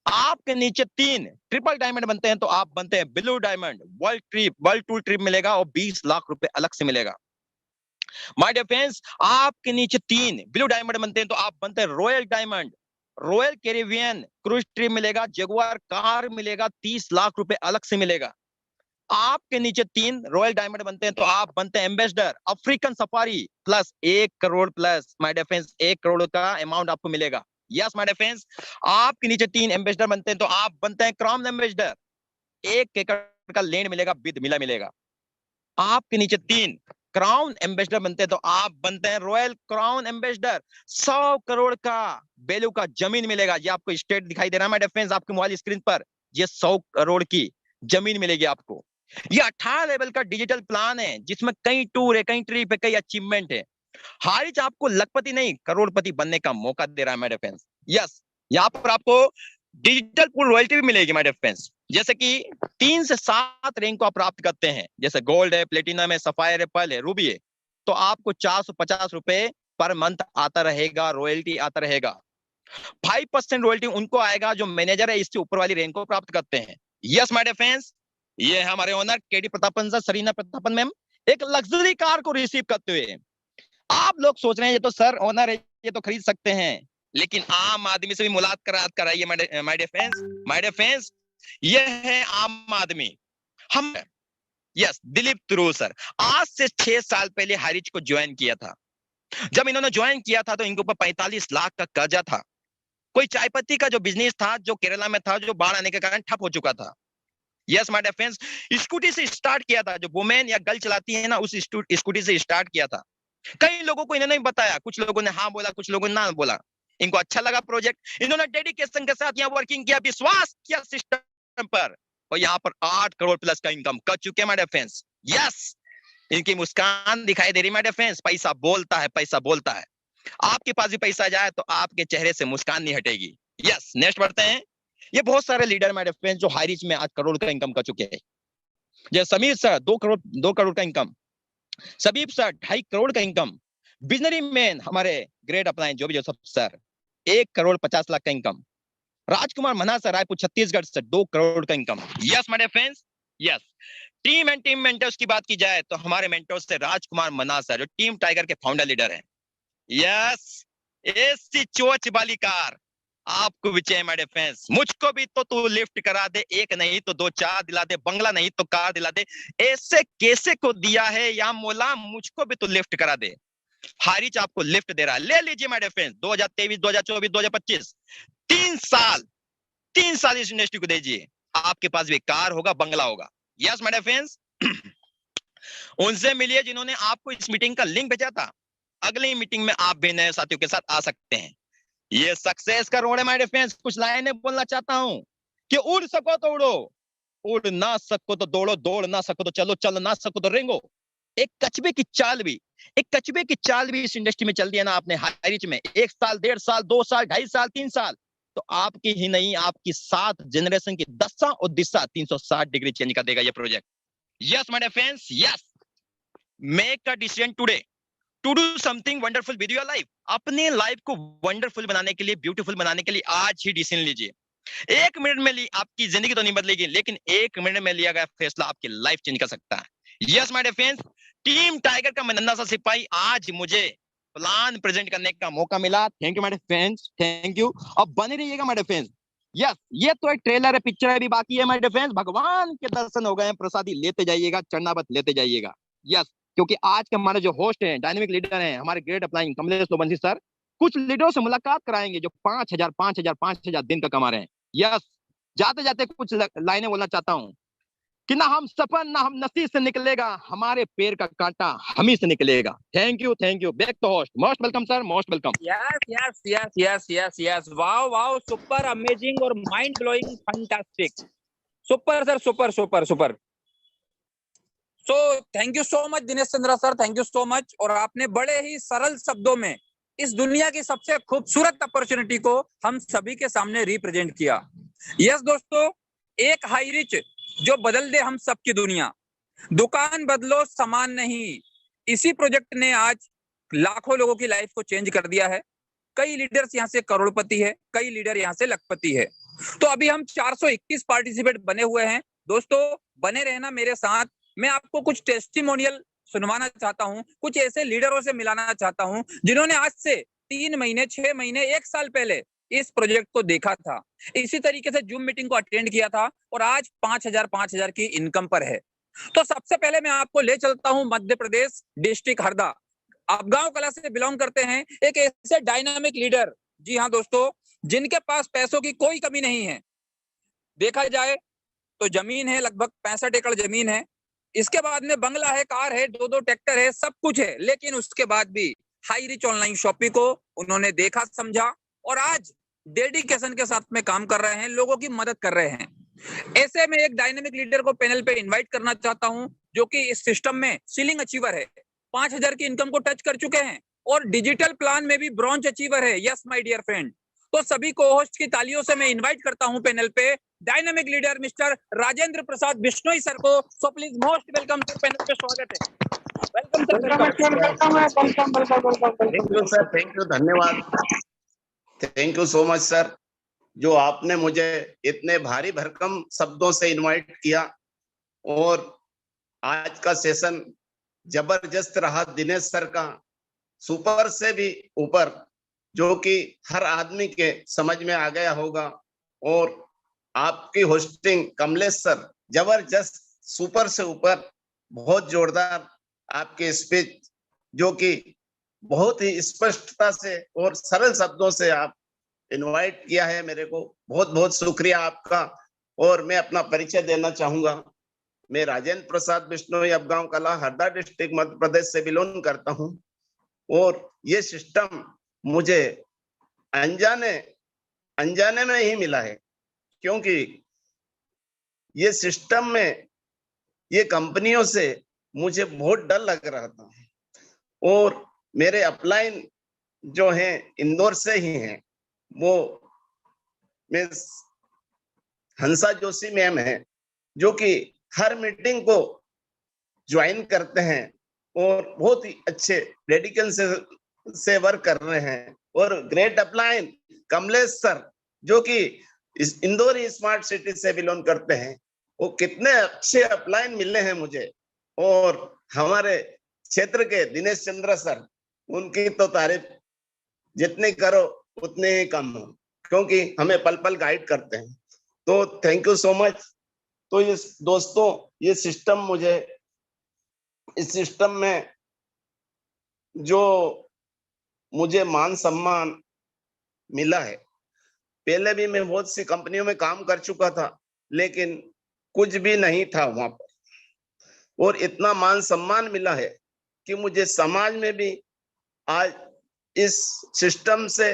आपके नीचे 3 ट्रिपल डायमंड बनते हैं तो आप बनते हैं blue diamond. World tour trip मिलेगा और 20 लाख रुपए अलग से मिलेगा। माय डियर फ्रेंड्स, आपके नीचे 3 ब्लू डायमंड बनते हैं तो आप बनते हैं royal diamond. Royal Caribbean cruise trip मिलेगा, जगुआर कार मिलेगा, 30 लाख रुपए अलग से मिलेगा। आपके नीचे 3 रॉयल डायमंड बनते हैं तो आप बनते हैं ambassador African safari plus 1 crore plus my dear friends 1 crore का अमाउंट आपको मिलेगा। यस माय डियर फ्रेंड्स, आपके नीचे 3 एम्बेसडर बनते हैं तो आप बनते हैं क्राउन एम्बेसडर। 1 एकड़ का लैंड मिलेगा, विद मिला मिलेगा। आपके नीचे 3 क्राउन एम्बेसडर बनते हैं तो आप बनते हैं रॉयल क्राउन एम्बेसडर। 100 करोड़ का वैल्यू का जमीन मिलेगा। ये आपको स्टेट दिखाई दे रहा है माय डियर फ्रेंड्स आपके मोबाइल स्क्रीन पर। ये 100 करोड़ की जमीन मिलेगी आपको। ये 18 लेवल का डिजिटल प्लान है जिसमें कई टूर है, कई ट्रिप है, कई अचीवमेंट है। हारिज आपको लखपति नहीं करोड़पति बनने का मौका दे रहा है माय डियर फ्रेंड्स। यस, यहाँ पर आपको डिजिटल पूल रॉयल्टी भी मिलेगी माय डियर फ्रेंड्स। जैसे कि 3 से 7 रैंक को आप प्राप्त करते हैं, जैसे गोल्ड है, प्लेटिनम है, सफायर है, पर्ल है, रूबी है, तो आपको 450 रुपए पर मंथ आता रहेगा, रॉयल्टी आता रहेगा। 5% रॉयल्टी उनको आएगा जो मैनेजर है इससे ऊपर वाली रैंक को प्राप्त करते हैं। यस माय डियर फ्रेंड्स, ये है हमारे owner KD Prathapan sir, Sareena Prathapan ma'am, एक लग्जरी कार को रिसीव करते हुए। आप लोग सोच रहे हैं ये तो सर ओनर है, ये तो खरीद सकते हैं, लेकिन आम आदमी से भी मुलाकात कराइए my dear friends. My dear friends, ये है आम आदमी। हम यस दिलीप तुरू सर आज से 6 साल पहले हारिज को ज्वाइन किया था। जब इन्होंने ज्वाइन किया था तो इनके ऊपर 45 लाख का कर्जा था। कोई चाय पत्ती का जो बिजनेस था जो केरला में था, जो बाढ़ आने के कारण ठप हो चुका था। Yes my dear friends, scooty से स्टार्ट किया था, जो वुमेन या गर्ल चलाती है ना, उस स्कूटी से स्टार्ट किया था। कई लोगों को इन्होंने बताया, कुछ लोगों ने हाँ बोला, कुछ लोगों ने ना बोला। इनको अच्छा लगा प्रोजेक्ट, इन्होंने डेडिकेशन के साथ यहाँ वर्किंग किया, विश्वास किया सिस्टम पर, और यहाँ पर 8 करोड़ प्लस का इनकम कर चुके हैं माय डियर फ्रेंड्स। यस, इनकी मुस्कान दिखाई दे रही माय डियर फ्रेंड्स। पैसा बोलता है, पैसा बोलता है। आपके पास भी पैसा जाए तो आपके चेहरे से मुस्कान नहीं हटेगी। यस, नेक्स्ट बढ़ते हैं। ये बहुत सारे लीडर माय डियर फ्रेंड्स जो हाईरिच में 8 करोड़ का इनकम कर चुके हैं। जैसे समीर सर 2 करोड़ का इनकम, सबीब सर 2.5 करोड़ का इनकम, बिजनरी मैन हमारे ग्रेट अपलाइन जो भी जोसफ सर 1 करोड़ 50 लाख का इनकम, राजकुमार मन्हा सर रायपुर छत्तीसगढ़ से 2 करोड़ का income. Yes my dear friends, yes. Team and team mentors की बात की जाए तो हमारे मेंटर्स से राजकुमार मन्हा सर जो टीम टाइगर के फाउंडर लीडर हैं। यस, एसी चोच वाली कार आपको भी चाहिए माय डियर फ्रेंड्स। मुझको भी तो तू लिफ्ट करा दे, 1 नहीं तो 2 4 दिला दे, बंगला नहीं तो कार दिला दे, ऐसे कैसे को दिया है या मौला, मुझको भी तो लिफ्ट करा दे। हारिच आपको लिफ्ट दे रहा है, ले लीजिए माय डियर फ्रेंड्स। 2023 2024 2025 3 साल इस इंडस्ट्री को दीजिए, आपके पास भी कार होगा, बंगला होगा। यस माय डियर फ्रेंड्स, उनसे मिलिए जिन्होंने आपको इस मीटिंग का लिंक भेजा था। अगली मीटिंग में आप भी नए साथियों के साथ आ सकते हैं। ये सक्सेस का रोड है माय डियर फ्रेंड्स। कुछ लाइनें बोलना चाहता हूं कि उड़ सको तो उड़ो, उड़ ना सको तो दौड़ो, दौड़ ना सको तो चलो, चल ना सको तो रेंगो। एक कछुए की चाल भी इस इंडस्ट्री में चल दी है ना आपने हाईरिच में। 1 साल 1.5 साल 2 साल 2.5 साल 3 साल, तो आपकी ही नहीं आपकी 7 जनरेशन की दशा और दिशा 360 डिग्री चेंज कर देगा ये project. Yes my dear friends, yes, make a decision today to do something wonderful with your life. अपने लाइफ को वंडरफुल बनाने के लिए, ब्यूटीफुल बनाने के लिए आज ही डिसीजन लीजिए। 1 मिनट में ली आपकी जिंदगी तो नहीं बदलेगी, लेकिन 1 मिनट में लिया गया फैसला आपकी लाइफ चेंज कर सकता है। Yes my dear friends, team tiger का मैं नन्हा सा सिपाही, आज मुझे प्लान प्रेजेंट करने का मौका मिला। Thank you my dear friends, thank you. अब बने रहिएगा माय डियर फ्रेंड्स। यस, ये तो एक ट्रेलर है, पिक्चर है, भी बाकी है माय डियर फ्रेंड्स। भगवान के दर्शन हो गए हैं, प्रसादी लेते जाइएगा, चरणावत लेते जाइएगा। यस, क्योंकि आज के हमारे जो होस्ट हैं, डायनेमिक लीडर हैं, हमारे ग्रेट अपलाइन कमलेश लोबंसी सर, कुछ लीडरों से मुलाकात कराएंगे जो 5,000 दिन का कमा रहे हैं। यस, जाते जाते कुछ लाइनें बोलना चाहता हूं कि ना हम सफर ना हम नसीब से निकलेगा, हमारे पैर का कांटा हम ही से निकलेगा। Thank you, thank you. Back to host, most welcome sir, most welcome. Yes, wow, super amazing और mind blowing, fantastic, super sir, super. So thank you so much Dinesh Chandra sir, thank you so much. और आपने बड़े ही सरल शब्दों में इस दुनिया की सबसे खूबसूरत अपॉर्चुनिटी को हम सभी के सामने रिप्रेजेंट किया। यस दोस्तों, एक हाई रिच जो बदल दे हम सबकी दुनिया। दुकान बदलो, सामान नहीं। इसी प्रोजेक्ट ने आज लाखों लोगों की लाइफ को चेंज कर दिया है। कई लीडर्स यहाँ से करोड़पति है, कई लीडर यहाँ से लखपति है। तो अभी हम 421 पार्टिसिपेट बने हुए हैं। दोस्तों बने रहना मेरे साथ। मैं आपको कुछ टेस्टिमोनियल सुनवाना चाहता हूँ, कुछ ऐसे लीडरों से मिलाना चाहता हूँ जिन्होंने आज से 3 महीने, 6 महीने, 1 साल पहले इस प्रोजेक्ट को देखा था, इसी तरीके से जूम मीटिंग को अटेंड किया था और आज 5,000 की इनकम पर है। तो सबसे पहले मैं आपको ले चलता हूँ मध्य प्रदेश, डिस्ट्रिक्ट हरदा। आप गांव कला से बिलोंग करते हैं, एक ऐसे डायनामिक लीडर, जी हाँ दोस्तों, जिनके पास पैसों की कोई कमी नहीं है। देखा जाए तो जमीन है, लगभग 65 एकड़ जमीन है। इसके बाद में बंगला है, कार है, 2-2 ट्रैक्टर है, सब कुछ है। लेकिन उसके बाद भी हाई रिच ऑनलाइन शॉपिंग को उन्होंने देखा, समझा और आज डेडिकेशन के साथ में काम कर रहे हैं, लोगों की मदद कर रहे हैं। ऐसे में एक डायनेमिक लीडर को पैनल पे इनवाइट करना चाहता हूं, जो कि इस सिस्टम में सीलिंग अचीवर है, 5,000 की इनकम को टच कर चुके हैं और डिजिटल प्लान में भी ब्रॉन्ज अचीवर है। Yes my dear friend. तो सभी को होस्ट की तालियों से मैं इनवाइट करता हूं पैनल पे dynamic leader mister Rajendra Prasad Bishnoi sir को। So please most welcome sir, panel पे स्वागत है। Welcome sir, thank you sir, thank you, धन्यवाद, thank you so much sir, जो आपने मुझे इतने भारी भरकम शब्दों से इनवाइट किया। और आज का सेशन जबरदस्त रहा दिनेश सर का, सुपर से भी ऊपर, जो कि हर आदमी के समझ में आ गया होगा। और आपकी होस्टिंग कमलेश सर, जबरदस्त, सुपर से ऊपर, बहुत जोरदार आपकी स्पीच, जो कि बहुत ही स्पष्टता से और सरल शब्दों से आप इनवाइट किया है मेरे को। बहुत बहुत शुक्रिया आपका। और मैं अपना परिचय देना चाहूंगा। मैं राजेंद्र प्रसाद बिश्नोई, अब गांव कला, हरदा डिस्ट्रिक्ट, मध्य प्रदेश से बिलोंग करता हूं। और ये सिस्टम मुझे अनजाने में ही मिला है, क्योंकि ये सिस्टम में, ये कंपनियों से मुझे बहुत डर लग रहा था। और मेरे अपलाइन जो हैं इंदौर से ही हैं, वो मिस हंसा जोशी मैम है, जो कि हर मीटिंग को ज्वाइन करते हैं और बहुत ही अच्छे डेडिकेशन से वर्क कर रहे हैं। और ग्रेट अपलाइन कमलेश सर, जो कि इस इंदौर स्मार्ट सिटी से बिलोंग करते हैं, वो कितने अच्छे अपलाइन मिले हैं मुझे। और हमारे क्षेत्र के दिनेश चंद्र सर, उनकी तो तारीफ जितनी करो उतने ही कम हो, क्योंकि हमें पल पल गाइड करते हैं। तो थैंक यू सो मच। तो ये दोस्तों, ये सिस्टम मुझे, इस सिस्टम में जो मुझे मान सम्मान मिला है, पहले भी मैं बहुत सी कंपनियों में काम कर चुका था, लेकिन कुछ भी नहीं था वहां पर। और इतना मान सम्मान मिला है कि मुझे समाज में भी आज इस सिस्टम से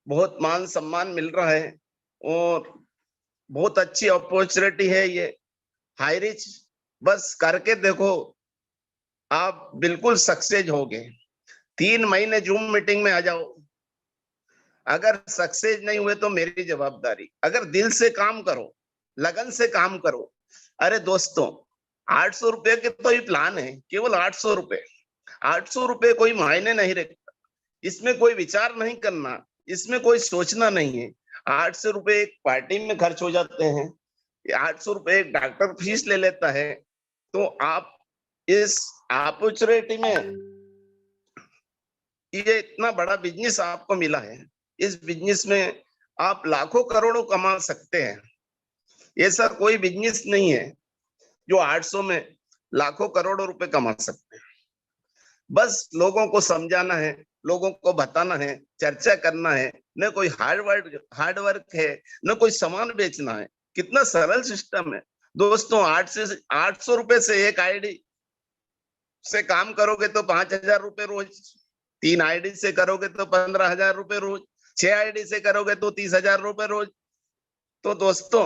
बहुत मान सम्मान मिल रहा है। और बहुत अच्छी अपॉर्चुनिटी है ये हाई रिच। बस करके देखो, आप बिल्कुल सक्सेस होगे। 3 महीने जूम मीटिंग में आ जाओ, अगर सक्सेस नहीं हुए तो मेरी जवाबदारी। अगर दिल से काम करो, लगन से काम करो। अरे दोस्तों, 800 रुपए के तो ही प्लान है, केवल 800 रुपए। 800 रुपए कोई मायने नहीं रखता, इसमें कोई विचार नहीं करना, इसमें कोई सोचना नहीं है। 800 रुपए एक पार्टी में खर्च हो जाते हैं, 800 रुपए एक डॉक्टर फीस ले लेता है। तो आप इस अपॉर्चुनिटी में, ये इतना बड़ा बिजनेस आपको मिला है, इस बिजनेस में आप लाखों करोड़ों कमा सकते हैं। ऐसा कोई बिजनेस नहीं है जो 800 में लाखों करोड़ों रुपए कमा सकते हैं। बस लोगों को समझाना है, लोगों को बताना है, चर्चा करना है। न कोई हार्ड वर्क है, न कोई सामान बेचना है। कितना सरल सिस्टम है दोस्तों। 800 रुपए से एक आईडी से काम करोगे तो 5,000 रुपए रोज, 3 आईडी से करोगे तो 15,000 रुपए रोज, 6 आईडी से करोगे तो 30,000 रुपए रोज। तो दोस्तों,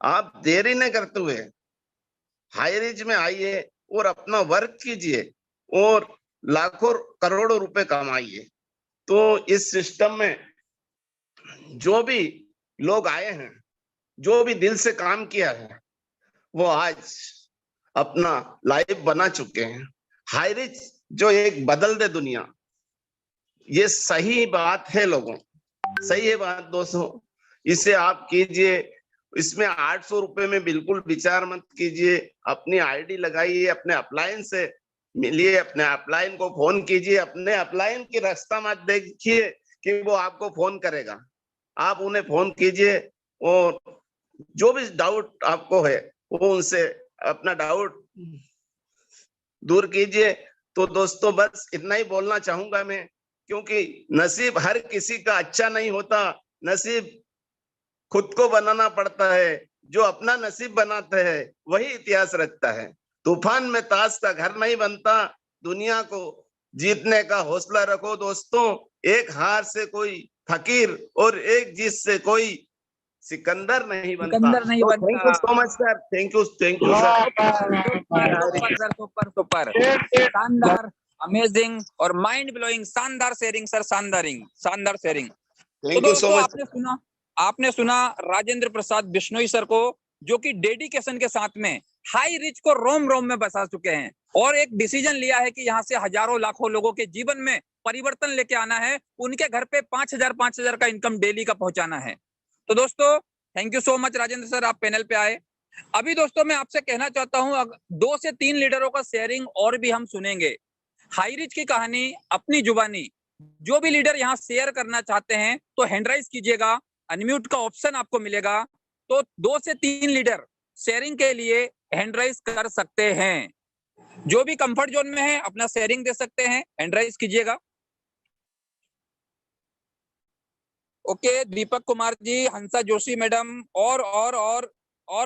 आप देरी नहीं करते हुए हाई रिच में आइए और अपना वर्क कीजिए और लाखों करोड़ों रुपए कमाइए। तो इस सिस्टम में जो भी लोग आए हैं, जो भी दिल से काम किया है, वो आज अपना लाइफ बना चुके हैं। हाई रिच जो एक बदल दे दुनिया, ये सही बात है लोगों, सही है बात दोस्तों। इसे आप कीजिए, इसमें 800 रुपए में बिल्कुल विचार मत कीजिए। अपनी आईडी लगाइए, अपने अपलाइन से मिलिए, अपने अपलाइन को फोन कीजिए, अपने अपलाइन की रास्ता मत देखिए कि वो आपको फोन करेगा, आप उन्हें फोन कीजिए और जो भी डाउट आपको है वो उनसे अपना डाउट दूर कीजिए। तो दोस्तों बस इतना ही बोलना चाहूंगा मैं, क्योंकि नसीब हर किसी का अच्छा नहीं होता, नसीब खुद को बनाना पड़ता है। जो अपना नसीब बनाते हैं वही इतिहास रचता है। तूफान में ताश का घर नहीं बनता, दुनिया को जीतने का हौसला रखो दोस्तों। एक हार से कोई फकीर और एक जीत से कोई सिकंदर नहीं बनता। सिकंदर नहीं तो थैंक यू बनता। सो much sir, thank you sir. Super sir, super super, शानदार, अमेजिंग और माइंड ब्लोइंग, शानदार शेयरिंग सर, शानदार शेयरिंग। तो थैंक यू सो दोस्तों मच। आपने सुना राजेंद्र प्रसाद बिश्नोई सर को, जो कि डेडिकेशन के साथ में हाई रिच को रोम रोम में बसा चुके हैं और एक डिसीजन लिया है कि यहाँ से हजारों लाखों लोगों के जीवन में परिवर्तन लेके आना है, उनके घर पे 5,000 का इनकम डेली का पहुंचाना है। तो दोस्तों thank you so much Rajendra sir, आप पैनल पे आए। अभी दोस्तों मैं आपसे कहना चाहता हूं, 2 से 3 लीडरों का शेयरिंग और भी हम सुनेंगे। हाई रिच की कहानी अपनी जुबानी, जो भी लीडर यहाँ शेयर करना चाहते हैं तो हैंड राइज कीजिएगा, अनम्यूट का ऑप्शन आपको मिलेगा। तो 2 से 3 लीडर शेयरिंग के लिए हैंड राइज कर सकते हैं। जो भी कंफर्ट जोन में है अपना शेयरिंग दे सकते हैं, हैंड राइज कीजिएगा। ओके, दीपक कुमार जी, हंसा जोशी मैडम, और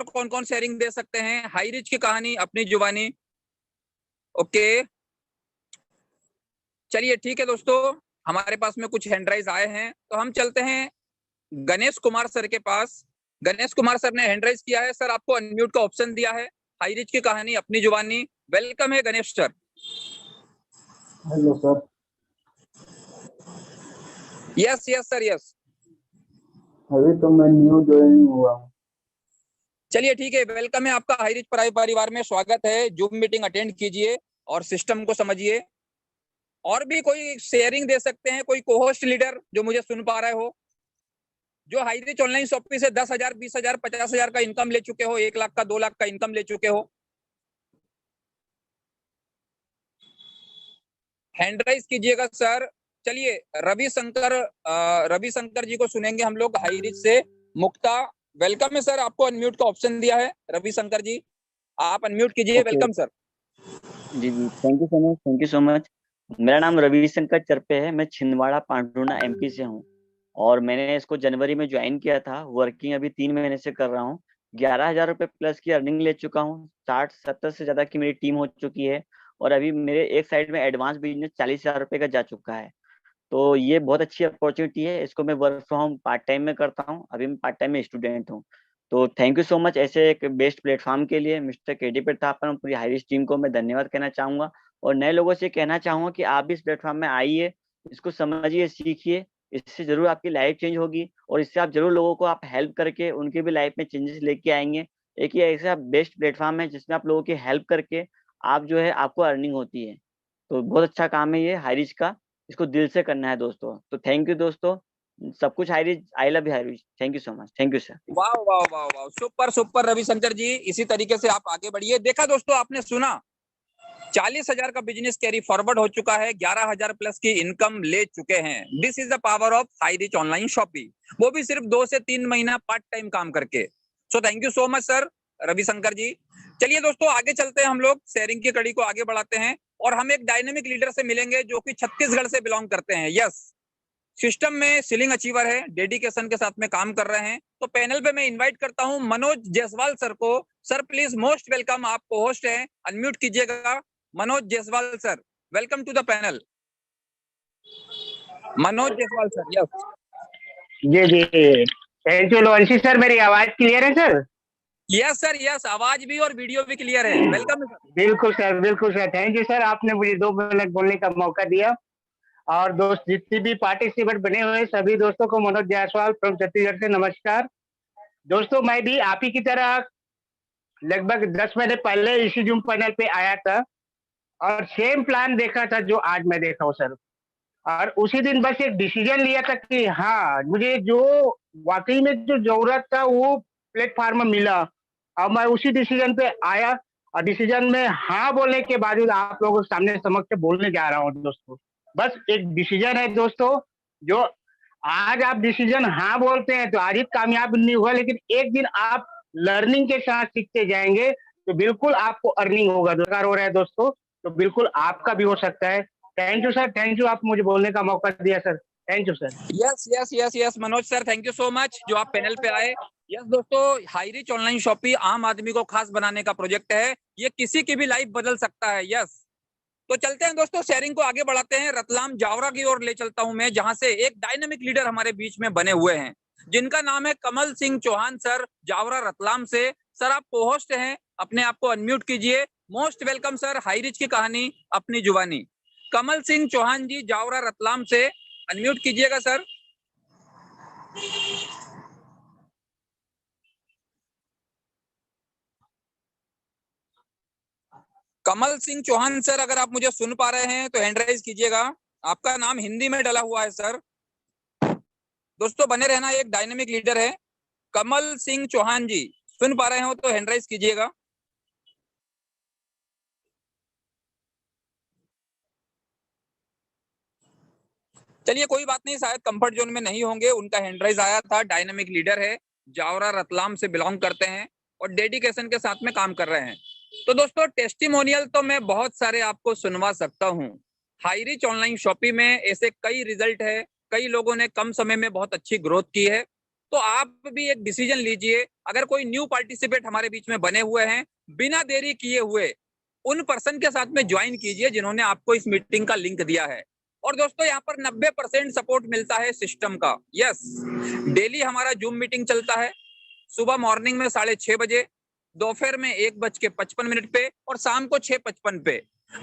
कौन कौन शेयरिंग दे सकते हैं? हाई रिच की कहानी अपनी जुबानी। ओके चलिए ठीक है दोस्तों, हमारे पास में कुछ हैंड राइज आए हैं तो हम चलते हैं गणेश कुमार सर के पास। गणेश कुमार सर ने हैंड राइज किया है। सर आपको अनम्यूट का ऑप्शन दिया है। हाई रिच की कहानी अपनी जुबानी, वेलकम है Ganesh sir. Hello sir. Yes yes sir yes. अभी तो मैं न्यू ज्वाइन हुआ हूँ। चलिए ठीक है, वेलकम है आपका हाई रिच परिवार में, स्वागत है। जूम मीटिंग अटेंड कीजिए और सिस्टम को समझिए। और भी कोई शेयरिंग दे सकते हैं, कोई कोहोस्ट लीडर जो मुझे सुन पा रहे हो, जो हाई रिच ऑनलाइन शॉपिंग से 10,000, 20,000, 50,000 का इनकम ले चुके हो, 1 लाख का, 2 लाख का इनकम ले चुके हो, हैंड राइज कीजिएगा सर। चलिए रविशंकर जी को सुनेंगे हम लोग, हाई रिच से। मुक्ता, वेलकम है सर, आपको अनम्यूट का ऑप्शन दिया है। रविशंकर जी आप अनम्यूट कीजिए। Welcome sir. जी जी, thank you so much, thank you so much. मेरा नाम रविशंकर चरपे है, मैं छिंदवाड़ा पांडुना एमपी से हूँ और मैंने इसको जनवरी में ज्वाइन किया था। वर्किंग अभी 3 महीने से कर रहा हूँ। 11,000 रुपये प्लस की अर्निंग ले चुका हूँ। 60-70 से ज्यादा की मेरी टीम हो चुकी है और अभी मेरे एक साइड में एडवांस बिजनेस 40,000 रुपये का जा चुका है। तो ये बहुत अच्छी अपॉर्चुनिटी है। इसको मैं वर्क फ्रॉम पार्ट टाइम में करता हूँ। अभी मैं पार्ट टाइम में स्टूडेंट हूँ। तो थैंक यू सो मच ऐसे एक बेस्ट प्लेटफॉर्म के लिए मिस्टर केडी प्रतापन और पूरी हाई रिच टीम को मैं धन्यवाद कहना चाहूंगा। और नए लोगों से कहना चाहूंगा कि आप भी इस प्लेटफॉर्म में आइए, इसको समझिए, सीखिए। इससे जरूर आपकी लाइफ चेंज होगी और इससे आप जरूर लोगों को आप हेल्प करके उनकी भी लाइफ में चेंजेस लेके आएंगे। एक ये ऐसा बेस्ट प्लेटफॉर्म है जिसमें आप लोगों की हेल्प करके आप जो है आपको अर्निंग होती है। तो बहुत अच्छा काम है ये हाई रिच का, इसको दिल से करना है दोस्तों। तो थैंक यू दोस्तों, सब कुछ high rich, I love high rich. Thank you so much, thank you sir. वाह वाह वाह वाह, सुपर सुपर रविशंकर जी, इसी तरीके से आप आगे बढ़िए। देखा दोस्तों, आपने सुना 40,000 का बिजनेस कैरी फॉरवर्ड हो चुका है, 11,000 प्लस की इनकम ले चुके हैं। This is the power of high Rich online shopping, वो भी सिर्फ 2 से 3 महीना पार्ट टाइम काम करके। So thank you so much sir Ravishankar ji. चलिए दोस्तों आगे चलते हैं, हम लोग शेयरिंग की कड़ी को आगे बढ़ाते हैं और हम एक डायनेमिक लीडर से मिलेंगे जो कि छत्तीसगढ़ से बिलोंग करते हैं। यस, सिस्टम में सीलिंग अचीवर है, डेडिकेशन के साथ में काम कर रहे हैं। तो पैनल पे मैं इनवाइट करता हूं मनोज जायसवाल सर को। सर प्लीज, मोस्ट वेलकम, आप को होस्ट हैं, अनम्यूट कीजिएगा। Manoj Jaiswal sir, welcome to the panel. Manoj Jaiswal sir, yes. जी जी, थैंक यू लोवंशी सर। मेरी आवाज क्लियर है सर? यस सर यस, आवाज भी और वीडियो भी क्लियर है। Welcome sir. बिल्कुल सर, बिल्कुल सर, थैंक यू सर, आपने मुझे 2 मिनट बोलने का मौका दिया। और दोस्त जितने भी पार्टिसिपेंट बने हुए सभी दोस्तों को मनोज जायसवाल फ्रॉम छत्तीसगढ़ से नमस्कार। दोस्तों मैं भी आप ही की तरह लगभग 10 महीने पहले इसी जूम पैनल पे आया था और सेम प्लान देखा था जो आज मैं देखा हूँ सर। और उसी दिन बस एक डिसीजन लिया था कि हाँ, मुझे जो वाकई में जो जरूरत था वो प्लेटफॉर्म मिला, और मैं उसी डिसीजन पे आया। और डिसीजन में हाँ बोलने के बावजूद आप लोगों के सामने समक्ष बोलने जा रहा हूँ दोस्तों। बस एक डिसीजन है दोस्तों, जो आज आप डिसीजन हाँ बोलते हैं तो आज ही कामयाब नहीं हुआ, लेकिन एक दिन आप लर्निंग के साथ सीखते जाएंगे तो बिल्कुल आपको अर्निंग होगा। दरकार हो रहा है दोस्तों, तो बिल्कुल आपका भी हो सकता है। Thank you sir, thank you, आप मुझे बोलने का मौका दिया sir. Thank you sir. Yes yes yes yes Manoj sir, thank you so much जो आप पैनल पे आए। यस दोस्तों, हाई रिच ऑनलाइन शॉपिंग आम आदमी को खास बनाने का प्रोजेक्ट है, ये किसी की भी लाइफ बदल सकता है। यस, तो चलते हैं दोस्तों, शेयरिंग को आगे बढ़ाते हैं। रतलाम जावरा की ओर ले चलता हूं मैं, जहां से एक डायनामिक लीडर हमारे बीच में बने हुए हैं, जिनका नाम है कमल सिंह चौहान सर, जावरा रतलाम से। सर आप पोस्ट हैं, अपने आप को अनम्यूट कीजिए। Most welcome sir, high rich की कहानी अपनी जुबानी। कमल सिंह चौहान जी, जावरा रतलाम से, अनम्यूट कीजिएगा सर। कमल सिंह चौहान सर, अगर आप मुझे सुन पा रहे हैं तो हैंड राइज कीजिएगा। आपका नाम हिंदी में डला हुआ है सर। दोस्तों बने रहना, एक डायनेमिक लीडर है कमल सिंह चौहान जी, सुन पा रहे हो तो हैंड राइज कीजिएगा। चलिए कोई बात नहीं, शायद कंफर्ट जोन में नहीं होंगे, उनका हैंड राइज आया था। डायनेमिक लीडर है, जावरा रतलाम से बिलोंग करते हैं और डेडिकेशन के साथ में काम कर रहे हैं। तो दोस्तों टेस्टिमोनियल तो मैं बहुत सारे आपको सुनवा सकता हूँ। हाई रिच ऑनलाइन शॉपिंग में ऐसे कई रिजल्ट है, कई लोगों ने कम समय में बहुत अच्छी ग्रोथ की है। तो आप भी एक डिसीजन लीजिए। अगर कोई न्यू पार्टिसिपेट हमारे बीच में बने हुए हैं, बिना देरी किए हुए उन पर्सन के साथ में ज्वाइन कीजिए जिन्होंने आपको इस मीटिंग का लिंक दिया है। और दोस्तों यहाँ पर 90% सपोर्ट मिलता है सिस्टम का। यस, डेली हमारा जूम मीटिंग चलता है, सुबह मॉर्निंग में 6:30 बजे, दोपहर में 1:55 पे और शाम को 6:55 पे।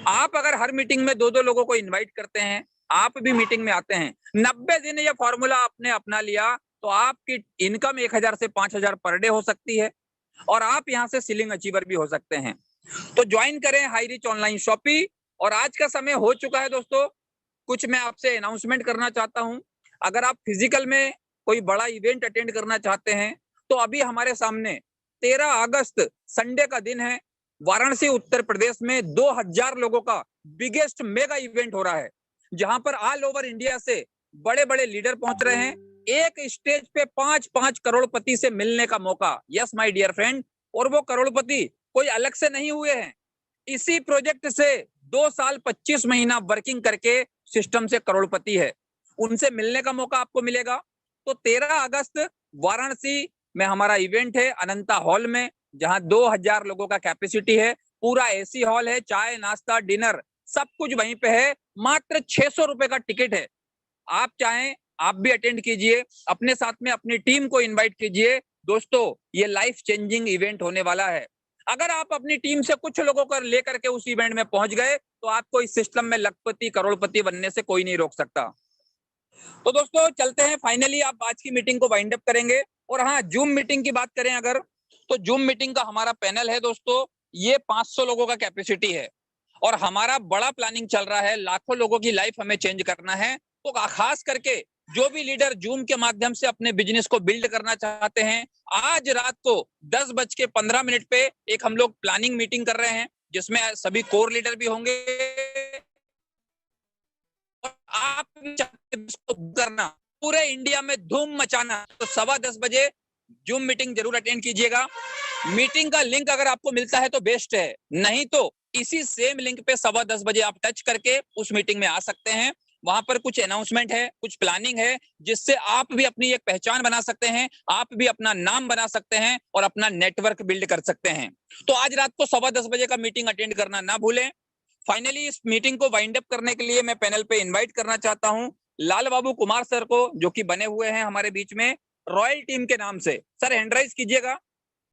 आप अगर हर मीटिंग में 2-2 लोगों को इनवाइट करते हैं, आप भी मीटिंग में आते हैं, 90 दिन ये फॉर्मूला आपने अपना लिया तो आपकी इनकम 1000 से 5000 पर डे हो सकती है और आप यहाँ से सीलिंग अचीवर भी हो सकते हैं। तो ज्वाइन करें हाई रिच ऑनलाइन शॉपिंग। और आज का समय हो चुका है दोस्तों, कुछ मैं आपसे अनाउंसमेंट करना चाहता हूं। अगर आप फिजिकल में कोई बड़ा इवेंट अटेंड करना चाहते हैं तो अभी हमारे सामने 13 अगस्त संडे का दिन है, वाराणसी उत्तर प्रदेश में 2000 लोगों का बिगेस्ट मेगा इवेंट हो रहा है, जहां पर ऑल ओवर इंडिया से बड़े बड़े लीडर पहुंच रहे हैं। एक स्टेज पे 5-5 करोड़पति से मिलने का मौका। यस माय डियर फ्रेंड, और वो करोड़पति कोई अलग से नहीं हुए हैं, इसी प्रोजेक्ट से 2 साल 25 महीना वर्किंग करके सिस्टम से करोड़पति है, उनसे मिलने का मौका आपको मिलेगा। तो 13 अगस्त वाराणसी में हमारा इवेंट है अनंता हॉल में, जहां 2000 लोगों का कैपेसिटी है, पूरा एसी हॉल है, चाय नाश्ता डिनर सब कुछ वहीं पे है। मात्र 600 रुपए का टिकट है। आप चाहें आप भी अटेंड कीजिए, अपने साथ में अपनी टीम को इनवाइट कीजिए। दोस्तों ये लाइफ चेंजिंग इवेंट होने वाला है। अगर आप अपनी टीम से कुछ लोगों को लेकर के उस इवेंट में पहुंच गए तो आपको इस सिस्टम में लखपति करोड़पति बनने से कोई नहीं रोक सकता। तो दोस्तों चलते हैं, फाइनली आप आज की मीटिंग को वाइंड अप करेंगे। और हाँ, जूम मीटिंग की बात करें अगर, तो जूम मीटिंग का हमारा पैनल है दोस्तों, ये 500 लोगों का कैपेसिटी है और हमारा बड़ा प्लानिंग चल रहा है, लाखों लोगों की लाइफ हमें चेंज करना है। तो खास करके जो भी लीडर जूम के माध्यम से अपने बिजनेस को बिल्ड करना चाहते हैं, आज रात को 10:15 पे एक हम लोग प्लानिंग मीटिंग कर रहे हैं, जिसमें सभी कोर लीडर भी होंगे। और आप करना, पूरे इंडिया में धूम मचाना, तो 10:15 बजे जूम मीटिंग जरूर अटेंड कीजिएगा। मीटिंग का लिंक अगर आपको मिलता है तो बेस्ट है, नहीं तो इसी सेम लिंक पे 10:15 बजे आप टच करके उस मीटिंग में आ सकते हैं। वहां पर कुछ अनाउंसमेंट है, कुछ प्लानिंग है, जिससे आप भी अपनी एक पहचान बना सकते हैं, आप भी अपना नाम बना सकते हैं और अपना नेटवर्क बिल्ड कर सकते हैं। तो आज रात को 10:15 बजे का मीटिंग अटेंड करना ना भूलें। फाइनली इस मीटिंग को वाइंड अप करने के लिए मैं पैनल पे इनवाइट करना चाहता हूं लाल बाबू कुमार सर को, जो कि बने हुए हैं हमारे बीच में रॉयल टीम के नाम से। सर हैंड राइज कीजिएगा।